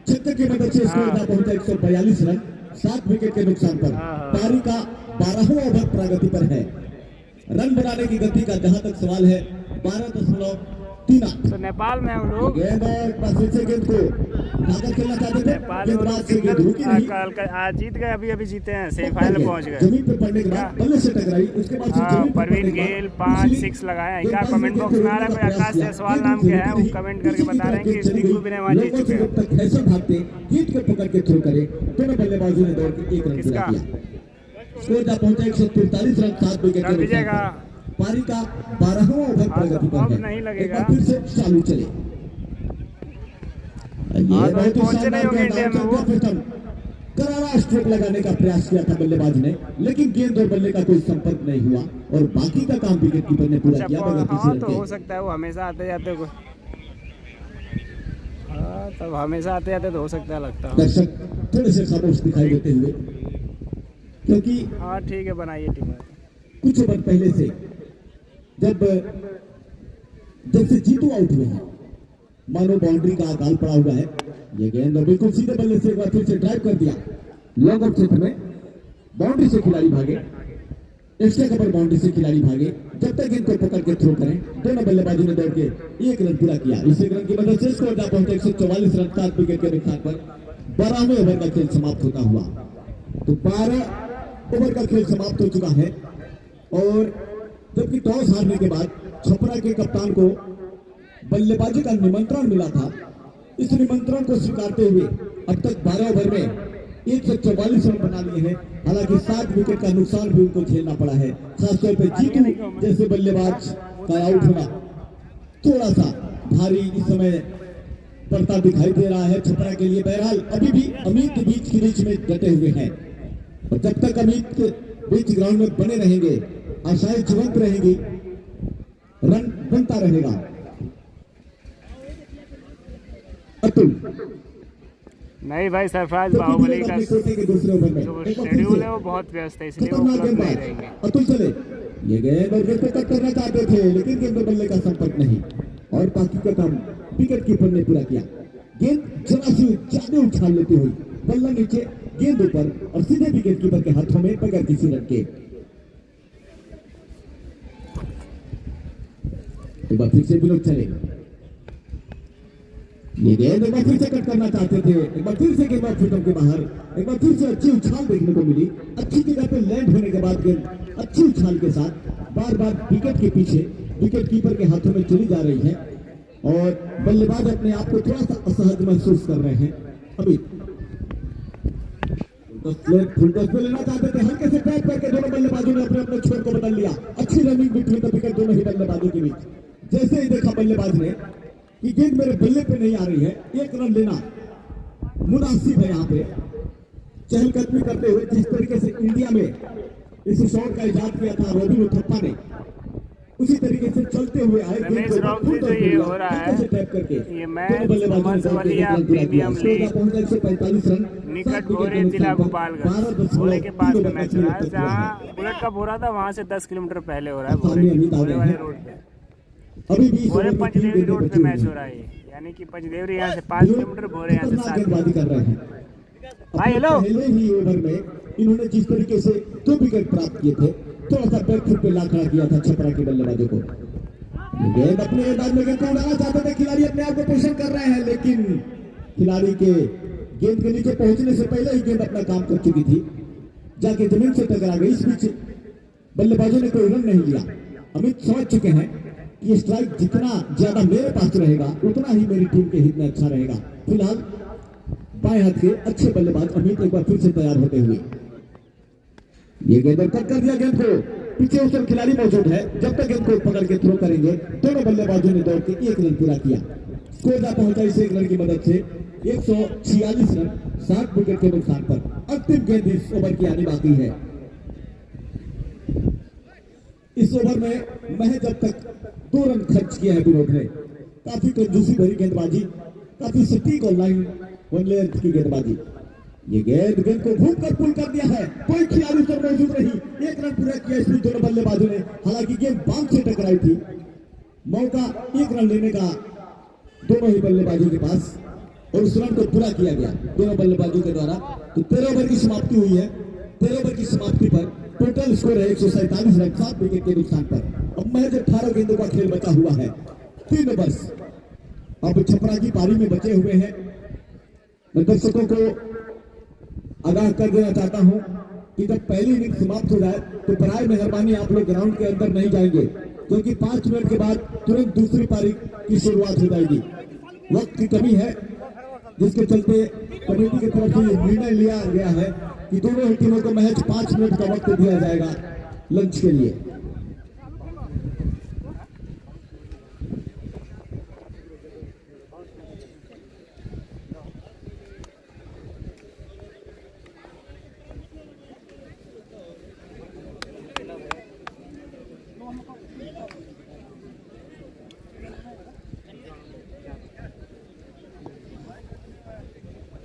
Speaker 1: छक्के की मदद से स्कोर जा पहुंचा 142 रन 7 विकेट के नुकसान पर। पारी का 12वां ओवर प्रगति पर है। रन बनाने की गति का जहां तक सवाल है 12.3।
Speaker 2: तो नेपाल में हम लोग
Speaker 1: गेंद और पास से गेंद को उठाकर खेलना चाहते थे, गेंदबाज से गेंद रुकी नहीं।
Speaker 2: आज जीत गए, अभी जीते हैं, सेमीफाइनल पहुंच गए।
Speaker 1: जमीन पर पड़ने के बाद बल्ले से टकराई, उसके बाद
Speaker 2: परवीन गेल 5-6 लगाया। क्या कमेंट बॉक्स में आ रहा है? कोई आकाश जायसवाल नाम के है, वो कमेंट करके बता रहे हैं कि स्टिक भी ने वहां जीत चुके हैं।
Speaker 1: तक कैसे भागते जीत के पकड़ के थ्रो करे, दोनों बल्लेबाजों ने दौड़ के 1 रन पूरा किया। स्कोर जा पहुंचा 143 रन 7 विकेट के नुकसान। पारी का 12वां ओवर प्रगति पर है।
Speaker 2: नहीं लगेगा,
Speaker 1: फिर से चालू चले।
Speaker 2: पहुंचे नहीं होंगे इंडिया में। वो
Speaker 1: करारा स्ट्रोक लगाने का प्रयास किया था बल्लेबाज ने, लेकिन गेंद और बल्ले का कोई संपर्क नहीं हुआ और बाकी का काम विकेट कीपर ने पूरा किया बगैर किसी रन
Speaker 2: तो
Speaker 1: के।
Speaker 2: हो सकता है वो हमेशा आते जाते को, तब हमेशा आते जाते तो हो सकता है, लगता है।
Speaker 1: दर्शक थोड़े से खामोश दिखाई देते हुए, क्योंकि
Speaker 2: हाँ ठीक है, बनाइए टीम।
Speaker 1: कुछ ओवर पहले से जब से जीतू आउट हुए हैं, मानो बाउंड्री का अकाल पड़ा हुआ है। ये गेंद बिल्कुल सीधे बल्ले से एक बार फिर से ड्राइव कर दिया, लॉन्ग ऑफ क्षेत्र में बाउंड्री से खिलाड़ी भागे, एक्स्ट्रा कवर बाउंड्री से खिलाड़ी भागे। जब तक गेंद को पकड़ के थ्रो करें, दोनों बल्लेबाजों ने दौड़ के 1 रन पूरा किया। इस 1 रन की मदद से स्कोर जा पहुंचा 144 रन 7 विकेट के नुकसान पर। 12वें ओवर का खेल समाप्त होता हुआ। तो 12 ओवर का खेल समाप्त हो चुका है और जबकि टॉस हारने के बाद छपरा के कप्तान को बल्लेबाजी का निमंत्रण मिला था, इस निमंत्रण को स्वीकारते हुए अब तक 12 ओवर में 144 रन बना लिए हैं। हालांकि 7 विकेट का नुकसान भी उनको झेलना पड़ा है। खासतौर पर जीतू जैसे बल्लेबाज का आउट होना थोड़ा सा भारी इस समय पड़ता दिखाई दे रहा है छपरा के लिए। बहरहाल अभी भी अमित बीच के बीच में डटे हुए हैं और जब तक अमित बीच ग्राउंड में बने रहेंगे, आशाएं जीवंत रहेगी, रन बनता रहेगा। अतुल
Speaker 2: नहीं भाई, सरफराज
Speaker 1: तो
Speaker 2: बाहुबली का
Speaker 1: कोटे के दूसरे ओवर में
Speaker 2: जो
Speaker 1: एक बार फिर
Speaker 2: शेड्यूल
Speaker 1: से
Speaker 2: है वो बहुत व्यस्त है, इसलिए वो
Speaker 1: खतरनाक
Speaker 2: उपलब्ध नहीं
Speaker 1: गेंदबाज
Speaker 2: रहेंगे।
Speaker 1: अतुल चले, ये गेंद और गेंद को कट करना चाहते थे लेकिन गेंद पर बल्ले का संपर्क नहीं और बाकी का काम विकेट कीपर ने पूरा किया। गेंद जरा सी ज्यादा उछाल लेती हुई बल्ला नीचे, गेंद ऊपर और सीधे विकेट कीपर के हाथों में बगैर किसी रन के। एक बार फिर से विनोद चले, ये गेंद एक बार फिर से कट करना चाहते थे, एक बार फिर से गेंदबाज फुटम के बाहर, एक बार फिर से अच्छी उछाल देखने को मिली। अच्छी जगह पे लैंड होने के बाद गेंद अच्छी उछाल के साथ बार बार विकेट के पीछे विकेट कीपर के हाथों में चली जा रही है और बल्लेबाज अपने आप को थोड़ा सा असहज महसूस कर रहे हैं। अभी फुल टॉस पे लेना चाहते थे, हल्के से टैप करके दोनों बल्लेबाजों ने अपने अपने छोर को बदल लिया। अच्छी रनिंग बिटवीन द विकेट दोनों ही बल्लेबाजों के बीच। जैसे ही देखा बल्लेबाज ने कि गेंद मेरे बल्ले पे नहीं आ रही है, एक रन लेना मुनासिब है। यहाँ पे चहलकदमी करते हुए जिस तरीके से इंडिया में इस शॉट का इजाद किया था रॉबिन उथप्पा ने, उसी तरीके से चलते हुए आए।
Speaker 2: रमेश राउत से जो ये हो रहा है, ये मैच मसवलिया प्रीमियम लीग
Speaker 1: 145 रन
Speaker 2: निकट भोरे जिला गोपालगंज भोरे के पास में मैच हो रहा है। जहाँ बुलेट कप हो रहा था वहाँ से 10 किलोमीटर पहले हो रहा है, भोरे वाले रोड पे,
Speaker 1: अभी भी
Speaker 2: भोरे पंचदेवरी रोड पे मैच हो रहा है। यानी कि पंचदेवरी यहाँ से 5 किलोमीटर, भोरे यहाँ से 7
Speaker 1: गेंदबाजी कर रहे हैं।
Speaker 2: भाई हेलो।
Speaker 1: पहले ही ओवर में इन्होंने जिस तरीके से 2 विकेट प्राप्त किए थे, थोड़ा सा बैकफुट पे ला खड़ा किया था छपरा के बल्लेबाजों को। गेंद अपने अंदाज में गेंद को उड़ाना चाहते थे, खिलाड़ी अपने आप को पोषण कर रहे हैं लेकिन खिलाड़ी के गेंद के नीचे पहुंचने से पहले ही गेंद अपना काम कर चुकी थी, जाके जमीन से टकरा गई। इस बीच बल्लेबाजों ने कोई रन नहीं लिया। अमित समझ चुके हैं कि स्ट्राइक जितना ज्यादा मेरे पास रहेगा उतना ही मेरी टीम के हित में अच्छा रहेगा। फिलहाल बाएं हाथ के अच्छे बल्लेबाज अमित एक बार फिर से तैयार होते हुए, ये गेंद कट कर दिया। गेंद को पीछे उस खिलाड़ी मौजूद है, जब तक गेंद को पकड़ के थ्रो करेंगे। दोनों बल्लेबाजों ने दौड़ के 1 रन पूरा किया। स्कोर जा पहुंचा इस 1 रन की मदद से 146 रन 60 विकेट के नुकसान पर। अंतिम गेंद इस ओवर की आनी बाकी है। इस ओवर में महज अब तक 2 रन खर्च किया है विनोद ने। काफी कंजूसी भरी गेंदबाजी, काफी सटीक और लाइन वन लेंथ की गेंदबाजी। ये गेंद को घूम कर पुल कर दिया है, कोई खिलाड़ी तो मौजूद नहीं। 1 रन पूरा किया इसमें दोनों बल्लेबाजों ने। हालांकि गेंद बांध से टकराई थी, मौका 1 रन लेने का दोनों ही बल्लेबाजों के पास और उस रन को पूरा किया गया दोनों बल्लेबाजों के द्वारा। तो 13 ओवर की समाप्ति हुई है। 13 ओवर की समाप्ति पर टोटल स्कोर है 147 रन 7 विकेट के नुकसान पर। अब महज 18 गेंदों का खेल बचा हुआ है, 3 ओवर्स अब छपरा की पारी में बचे हुए हैं। मैं दर्शकों को आगाह कर देना चाहता हूं कि जब पहली इनिंग समाप्त हो जाए तो बराए मेहरबानी आप लोग ग्राउंड के अंदर नहीं जाएंगे, क्योंकि 5 मिनट के बाद तुरंत दूसरी पारी की शुरुआत हो जाएगी। वक्त की कमी है, जिसके चलते कमेटी की तरफ से यह निर्णय लिया गया है कि दोनों ही टीमों को महज 5 मिनट का वक्त दिया जाएगा लंच के लिए।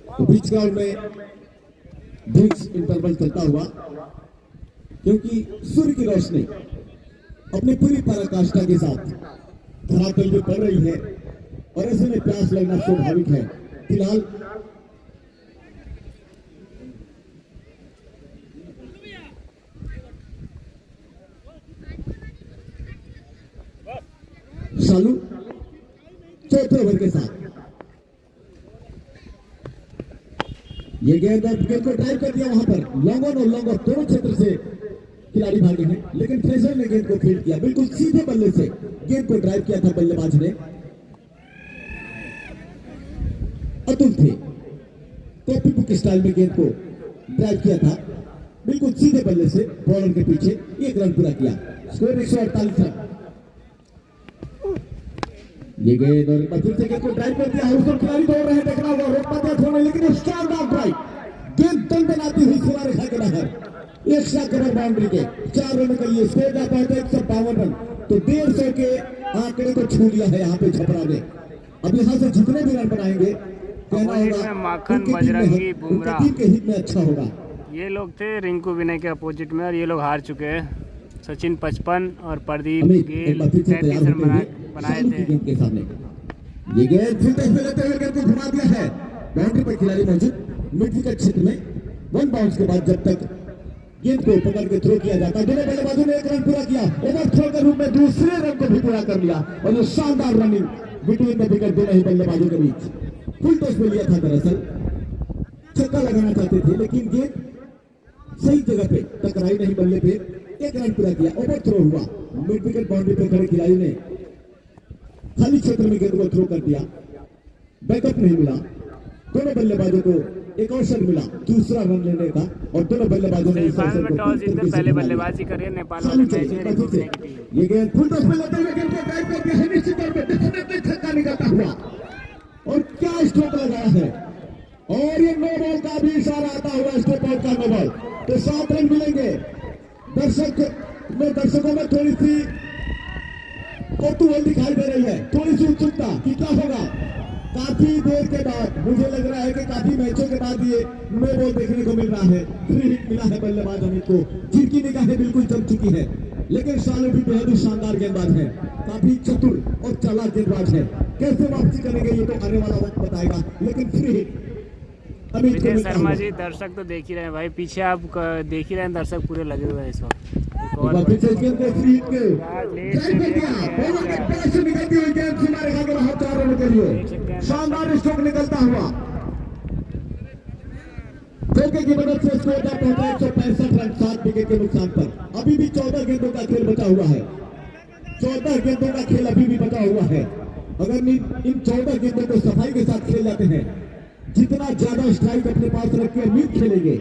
Speaker 1: तो बीच ग्राउंड में ब्रिक्स इंटरवल चलता हुआ, क्योंकि सूर्य की रोशनी अपनी पूरी पराकाष्ठा के साथ धरातल पे पड़ रही है और ऐसे में प्यास लगना स्वाभाविक है। फिलहाल शालू चौथे ओवर के साथ ये गेंद को ड्राइव कर दिया। वहां पर लॉन्ग ऑन और लॉन्ग ऑफ दोनों क्षेत्र से खिलाड़ी भागे हैं, लेकिन फ्रेजर ने गेंद को फील्ड किया। बिल्कुल सीधे बल्ले से गेंद को ड्राइव किया था बल्लेबाज ने। अतुल थे कॉपी बुक स्टाइल में गेंद को ड्राइव किया था, बिल्कुल सीधे बल्ले से बॉलर के पीछे 1 रन पूरा किया। Score 148 run. ये गेंद और फिर से गेंद को ड्राइव कर दिया। उसको खिलाड़ी दौड़ रहे हैं, देखना होगा रोक पाते थोड़ा, लेकिन शानदार ड्राइव, गेंद दंडनाती हुई सीमा रेखा के बाहर। 1 शॉट कवर बाउंड्री के 4 रन के लिए स्कोर जा पाते 152 रन। तो 150 के आंकड़े को छू लिया है यहाँ पे छपरा ने। अब यहाँ से जितने भी रन बनाएंगे कहना
Speaker 2: अपोजिट
Speaker 1: होगा
Speaker 2: में माखन,
Speaker 1: उनकी टीम में
Speaker 2: बजरंगी,
Speaker 1: उनकी
Speaker 2: बुमराह।
Speaker 1: टीम के हित में अच्छा होगा।
Speaker 2: ये लोग थे रिंकू विनय के अपोजिट में और ये लोग हार चुके हैं। सचिन 55 और प्रदीप
Speaker 1: अमित
Speaker 2: गेल
Speaker 1: एक बार फिर से
Speaker 2: 33
Speaker 1: तैयार
Speaker 2: रन
Speaker 1: होते हुए
Speaker 2: बनाए
Speaker 1: शालू की
Speaker 2: थे।
Speaker 1: गेंद के सामने ये गेंद फिर से लेते हुए गेंद को घुमा दिया है। बाउंड्री पर खिलाड़ी मौजूद मिड विकेट क्षेत्र में। वन बाउंस के बाद जब तक गेंद को पकड़ के थ्रो किया जाता है, दोनों बल्लेबाजों ने एक रन पूरा किया। ओवर थ्रो के रूप में दूसरे रन को भी पूरा कर लिया और ये शानदार रनिंग बिटवीन द विकेट दोनों ही बल्लेबाजों के बीच। फुल टॉस में लिया था, दरअसल छक्का लगाना चाहते थे लेकिन गेंद सही जगह पे टकराई नहीं, बल्ले पे एक रन पूरा किया। ओवर थ्रो हुआ, मिड विकेट बाउंड्री पे खड़े खिलाड़ी ने खाली क्षेत्र में गेंद को थ्रो कर दिया। बैकअप नहीं मिला, दोनों बल्लेबाजों को एक अवसर मिला दूसरा रन लेने का और दोनों बल्लेबाजों ने इस अवसर को
Speaker 2: टॉस जीतकर पहले बल्लेबाजी करिए नेपाल वाले मैच में रिंकू विनय की टीम।
Speaker 1: ये गेंद फुल टॉस में लेते हुए गेंद को ड्राइव कर दिया है, निश्चित तौर पे डेफिनेटली छक्का निकलता हुआ और क्या स्ट्रोक लगाया है और ये नो बॉल का भी इशारा आता हुआ, स्टेप आउट का नो बॉल। तो 7 रन मिलेंगे। दर्शकों में थोड़ी सी कौतूहल दिखाई दे रही है, थोड़ी सी उत्सुकता कि क्या होगा। काफी देर के बाद मुझे लग रहा है कि काफी मैचों के बाद ये नो बॉल देखने को मिल रहा है। फ्री हिट मिला है बल्लेबाज अमित को, जिनकी निगाहें बिल्कुल जम चुकी है। लेकिन शालू भी बेहद ही शानदार गेंदबाज है, काफी चतुर और चालाक गेंदबाज है। कैसे वापसी करेंगे ये तो आने वाला वक्त बताएगा, लेकिन फ्री हिट
Speaker 2: विजय शर्मा जी। दर्शक तो देख ही रहे हैं भाई, पीछे आप देख ही रहे हैं, दर्शक पूरे लगे हुए हैं इस वक्त।
Speaker 1: शानदार स्ट्रोक निकलता हुआ चौके की मदद से स्कोर का पहुंचा 165 रन 7 विकेट के नुकसान पर। अभी भी 14 गेंदों का खेल बचा हुआ है, 14 गेंदों का खेल अभी भी बचा हुआ है। अगर इन 14 गेंदों को सफाई के साथ खेल जाते हैं, जितना ज्यादा स्ट्राइक अपने पास रख के मीट खेलेंगे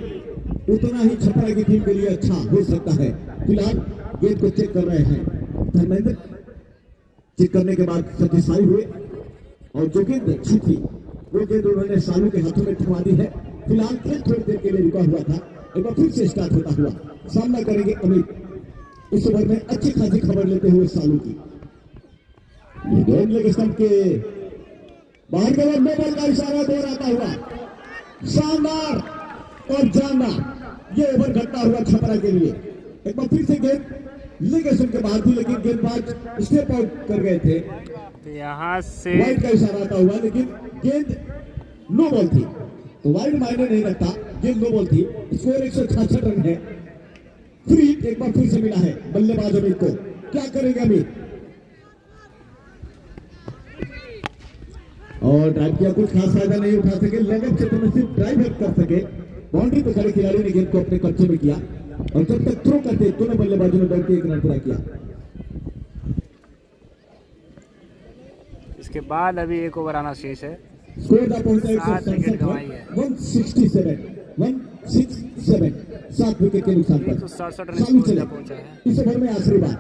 Speaker 1: उतना ही छपरा की टीम के लिए अच्छा हो सकता है। फिलहाल गेंद को चेक कर रहे हैं धर्मेंद्र। चेक करने के बाद सेटिस्फाई हुए और जो गेंद अच्छी थी वो गेंद उन्होंने शालू के हाथों में थमा दी है। फिलहाल खेल थोड़ी देर के लिए रुका हुआ था, एक बार फिर से स्टार्ट होता हुआ सामना करेंगे अमित। इस ओवर में अच्छी खासी खबर लेते हुए शालू की। ये गेंद लेग स्टंप के बाहर के बाद नो बॉल का इशारा दोहराता हुआ शानदार और जानदार ये ओवर घटता हुआ छपरा के लिए। एक बार फिर से गेंद लेग स्टंप के बाहर थी लेकिन गेंदबाज स्टेप आउट कर गए थे।
Speaker 2: यहाँ से
Speaker 1: वाइड का इशारा आता हुआ लेकिन गेंद नो बॉल थी, तो वाइड मायने नहीं रखता, गेंद नो बॉल थी। स्कोर 166 रन है। फ्री हिट एक बार फिर से मिला है बल्लेबाज अमित को। क्या करेंगे अमित? और ड्राइव किया, कुछ खास फायदा नहीं उठा सके। लेग क्षेत्र में सिर्फ ड्राइव हेल्प कर सके। बाउंड्री पर खड़े खिलाड़ी ने गेंद को अपने कब्जे में किया और जब तक थ्रो करते दोनों बल्लेबाजों ने दौड़ के एक रन पूरा किया।
Speaker 2: इसके बाद अभी एक ओवर आना शेष है।
Speaker 1: स्कोर का पहुंचा
Speaker 2: 167 गंवाई है।
Speaker 1: 167 7 विकेट के नुकसान पर
Speaker 2: 167 रन
Speaker 1: शालू
Speaker 2: स्कोर
Speaker 1: चले।
Speaker 2: पहुंचा है।
Speaker 1: इस ओवर में आखिरी बार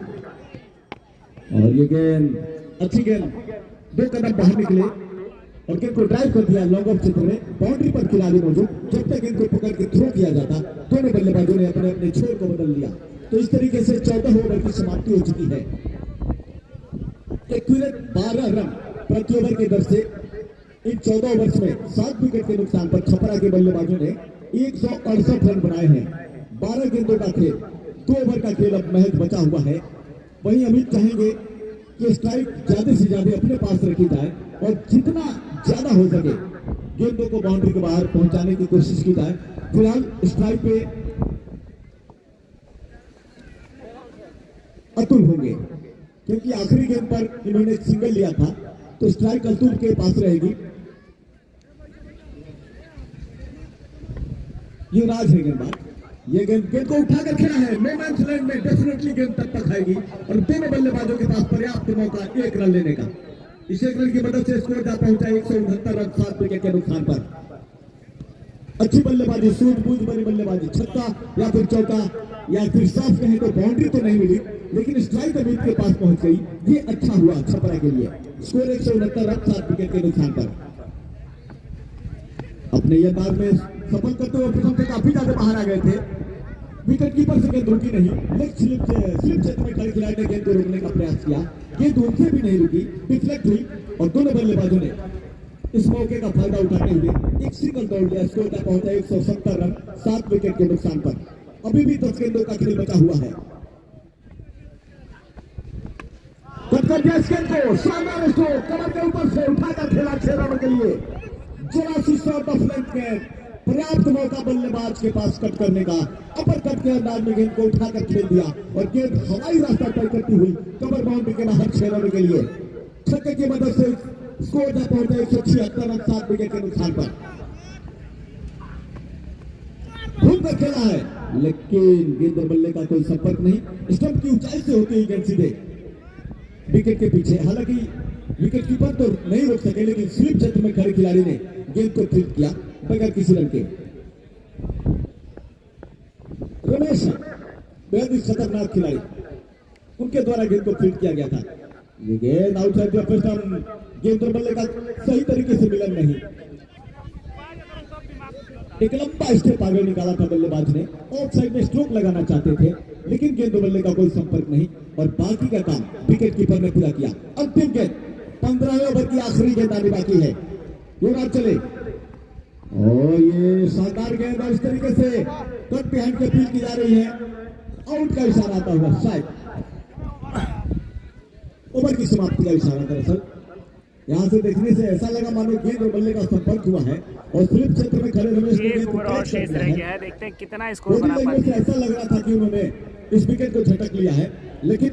Speaker 1: और ये गेंद अच्छी गेंद 2 कदम बाहर निकले और गेंद को ड्राइव कर दिया लॉन्ग ऑफ क्षेत्र में। बाउंड्री पर खिलाड़ी मौजूद, जब तक इनको पकड़ के थ्रो किया जाता दोनों बल्लेबाजों ने अपने अपने छोर को बदल लिया। तो इस तरीके से 14 ओवर की समाप्ति हो चुकी है। एक्यूरेट 12 रन प्रति ओवर की दर से इन 14 ओवर्स में 7 विकेट के नुकसान पर छपरा के बल्लेबाजों ने 168 रन बनाए हैं। 12 गेंदों का खेल, 2 ओवर का खेल अब महज बचा हुआ है। वहीं अमित चाहेंगे कि स्ट्राइक ज्यादा से ज्यादा अपने पास रखी जाए और जितना ज्यादा हो सके गेंदों को बाउंड्री के बाहर पहुंचाने की कोशिश की जाए। फिलहाल स्ट्राइक पे अतुल होंगे क्योंकि आखिरी गेंद पर इन्होंने सिंगल लिया था, तो स्ट्राइक अतुल के पास रहेगी। युवराज है गेंदबाज। ये गेंद को उठाकर खेला है नो मैंस लैंड में, डेफिनेटली गेंद तब तक आएगी और दोनों बल्लेबाजों के पास पर्याप्त मौका 1 रन लेने का। इस 1 रन की मदद से स्कोर जा पहुंचा 169 रन 7 विकेट के नुकसान पर। अच्छी बल्लेबाजी, सूझबूझ भरी बल्लेबाजी, छक्का या फिर चौका या फिर साफ कहें तो बाउंड्री तो नहीं मिली लेकिन स्ट्राइक अमित के पास पहुंच गई। ये अच्छा हुआ छपरा के लिए। स्कोर 169 रन 7 विकेट के नुकसान पर। अपने ये अंदाज में सफल करते हुए प्रथम से काफी ज्यादा बाहर आ गए थे। विकेट कीपर से गेंद रुकी नहीं, लेग स्लिप क्षेत्र में खड़े खिलाड़ी ने गेंद को रोकने का प्रयास किया, गेंद उनसे भी नहीं रुकी, डिफ्लेक्ट हुई और दोनों बल्लेबाजों ने इस मौके का फायदा उठाते हुए एक सिंगल दौड़ लिया, स्कोर तक पहुंचा 170 रन 7 विकेट के नुकसान पर। अभी भी 10 गेंदों का खेल बचा हुआ है। कट कर दिया इस गेंद को, शानदार स्ट्रोक, कमर के ऊपर से उठाकर खेला 6 रनों के लिए। 84 शॉट ऑफ लेंथ गेंद, पर्याप्त मौका बल्लेबाज के पास कट करने का। अपर कट के अंदाज में गेंद को उठाकर खेल दिया और गेंद हवाई रास्ता तय करती हुई कवर बाउंड्री के बाहर 6 रनों के लिए। छक्के की मदद से स्कोर तक पहुंचा 176 रन 7 विकेट के नुकसान पर। घूम कर खेला है लेकिन गेंद और बल्ले का कोई संपर्क नहीं। स्टंप की ऊंचाई से होती हुई गेंद सीधे विकेट के पीछे। हालांकि विकेट कीपर तो नहीं रोक सके, लेकिन स्वीप क्षेत्र में खड़े खिलाड़ी ने गेंद को फील्ड किया बगैर किसी रन के। रमेश बेहद ही खतरनाक खिलाड़ी, उनके द्वारा गेंद को फील्ड किया गया था। ये गेंद आउटसाइड द ऑफ स्टंप, गेंद और बल्ले का सही तरीके से मिलन नहीं। एक लंबा स्टेप आगे निकाला था बल्लेबाज ने, ऑफ साइड में स्ट्रोक लगाना चाहते थे, लेकिन गेंद और बल्ले का कोई संपर्क नहीं और बाकी का काम विकेट कीपर ने पूरा किया। अंतिम गेंद, 15वें ओवर की आखिरी गेंद आने बाकी है। युवराज चले और ये शानदार गेंद और इस तरीके से कट बिहाइंड के फील्ड की जा रही है। आउट का इशारा आता हुआ, शायद ओवर की समाप्ति का इशारा। दरअसल यहां से देखने से ऐसा लगा मानो गेंद और बल्ले का संपर्क हुआ है और स्लिप क्षेत्र में खड़े रमेश ने गेंद को कैच कर लिया है।
Speaker 2: देखते हैं कितना स्कोर बना पाते हैं।
Speaker 1: ऐसा लग रहा था कि उन्होंने इस विकेट को झटक लिया है, लेकिन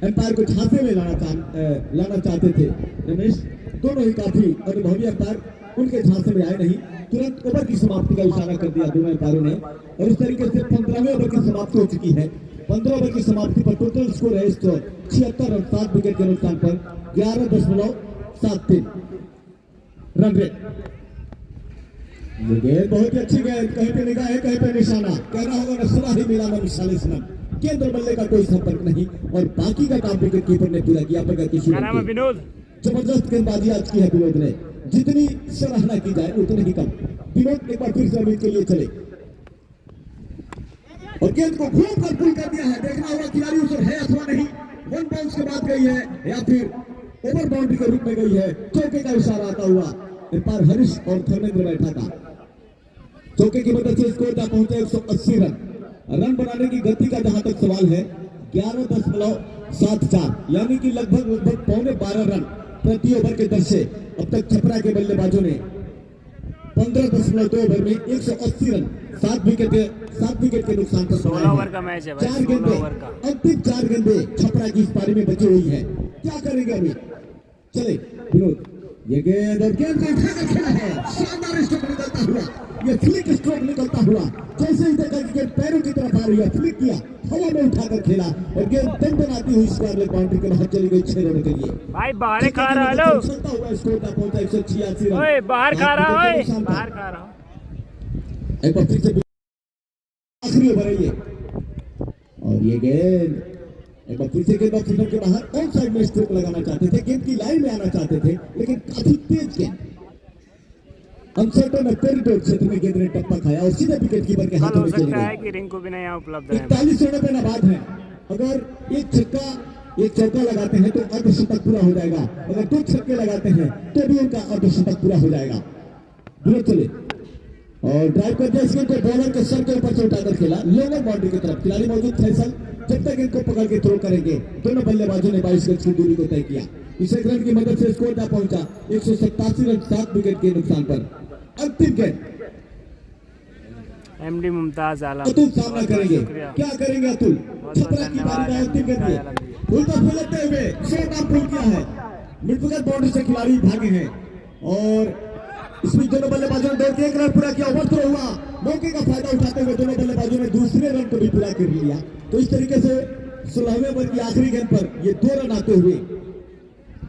Speaker 1: एम्पायर को झांसे में लाना चाहते थे रमेश। दोनों ही काफी अनुभवी एम्पायर उनके झांसे में आए नहीं, तुरंत ओवर की समाप्ति का इशारा कर दिया दोनों एम्पायरों ने और इस तरीके से 15वें ओवर की समाप्ति हो चुकी है। 15 ओवर की समाप्ति पर टोटल स्कोर है 76 रन 7 विकेट के नुकसान पर 11.73 रन रेट। गेंद बहुत ही अच्छी गेंद, कहीं पे निगाह है कहीं पे निशाना, कहना होगा नशरा ही मिला ना मिसाल इसमें। गेंद और बल्ले का कोई संपर्क नहीं और बाकी का काम विकेट कीपर ने पूरा किया बगैर किसी विनोद। जबरदस्त गेंदबाजी आज की है विनोद ने, जितनी सराहना की जाए उतनी ही कम। विनोद एक बार फिर जमीन के लिए चले और गेंद को घूम कर पुल कर दिया है। देखना होगा खिलाड़ी उस है अथवा नहीं, वन बाउंस के बाद गई है या फिर ओवर बाउंड्री के रूप में गई है। चौके का इशारा आता हुआ एम्पायर हरीश और धर्मेंद्र बैठा था। चौके की मदद से स्कोर तक पहुंचे 180 रन। रन बनाने की गति का जहां तक सवाल है 11.74, यानी कि लगभग 12.5 रन प्रति ओवर के दर से अब तक छपरा के बल्लेबाजों ने 15.2 ओवर में 180 रन 7 विकेट के नुकसान पर
Speaker 2: 16 ओवर का मैच है भाई,
Speaker 1: 4 गेंदें, अंतिम 4 गेंदें छपरा की इस पारी में बची हुई है। क्या करेंगे अभी? चले विनोद, ये गेंद और गेंद को उठाकर खेला है, शानदार स्ट्रोक निकलता हुआ, ये फ्लिक स्ट्रोक निकलता हुआ, जैसे ही देखा कि गेंद पैरों की तरफ आ रही है, फ्लिक किया, हवा में उठाकर खेला और गेंद दम बनाती हुई स्क्वायर लेग बाउंड्री के बाहर चली गई 6 रनों के लिए।
Speaker 2: भाई बाहर खा रहा है लो,
Speaker 1: चलता हुआ स्कोर तक पहुंचा 186 रन।
Speaker 2: ओए बाहर खा रहा है, बाहर खा रहा
Speaker 1: एक बार फिर से आखिरी ओवर है ये और ये गेंद एक बार फिर से गेंद ऑफ के बाहर ऑन साइड में स्ट्रोक लगाना चाहते थे, गेंद की लाइन में आना चाहते थे, लेकिन काफी तेज गेंद अनसर्टन टेरिटोरी क्षेत्र में गेंद ने टप्पा खाया और सीधे विकेट कीपर के हाथों में चली गई।
Speaker 2: कि रिंकू भी यहाँ उपलब्ध है।
Speaker 1: 41 रनों पे नाबाद है। अगर एक चौका लगाते हैं तो अर्धशतक पूरा हो जाएगा, अगर 2 छक्के लगाते हैं तो भी उनका अर्धशतक पूरा हो जाएगा। चले और ड्राइव कर दिया इस गेंद को बॉलर के सर के ऊपर से उठाकर खेला लोअर बाउंड्री की तरफ। खिलाड़ी मौजूद फैसल जब तक इनको पकड़ के थ्रो करेंगे, दोनों बल्लेबाजों ने 22 गज की दूरी को तय किया। इस एक रन की मदद से स्कोर तक पहुंचा 187 रन 7 विकेट के नुकसान पर। अंतिम गेंद
Speaker 2: एमडी मुमताज आलम
Speaker 1: अतुल सामना करेंगे, क्या करेंगे अतुल? छपरा की बारी में अंतिम गेंद फुलता फुलते हुए शॉट आउट पुल किया है, मिडविकेट बाउंड्री से खिलाड़ी भागे हैं और इसमें दोनों बल्लेबाजों ने दौड़ के 1 रन पूरा किया। ओवर थ्रो हुआ, मौके का फायदा उठाते हुए दोनों बल्लेबाजों ने दूसरे रन को भी पूरा कर लिया। तो इस तरीके से 16वें ओवर की आखिरी गेंद पर ये 2 रन आते हुए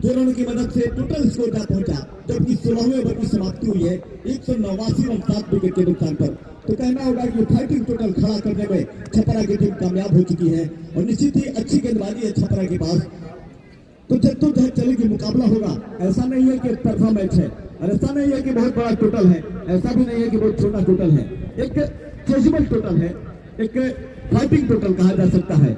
Speaker 1: 2 रनों की मदद से टोटल स्कोर तक पहुंचा, जबकि 16वें ओवर की समाप्ति हुई है 189 रन 7 विकेट के नुकसान पर। तो कहना होगा कि फाइटिंग टोटल खड़ा करने में छपरा की टीम कामयाब हो चुकी है और निश्चित ही अच्छी गेंदबाजी है छपरा के पास। तो जद्दोजहद चलेगी, मुकाबला होगा। ऐसा नहीं है कि एक तरफा मैच है और ऐसा नहीं है कि बहुत बड़ा टोटल है, ऐसा भी नहीं है कि बहुत छोटा टोटल है, एक कैजुअल टोटल है, एक फाइटिंग टोटल कहा जा सकता है।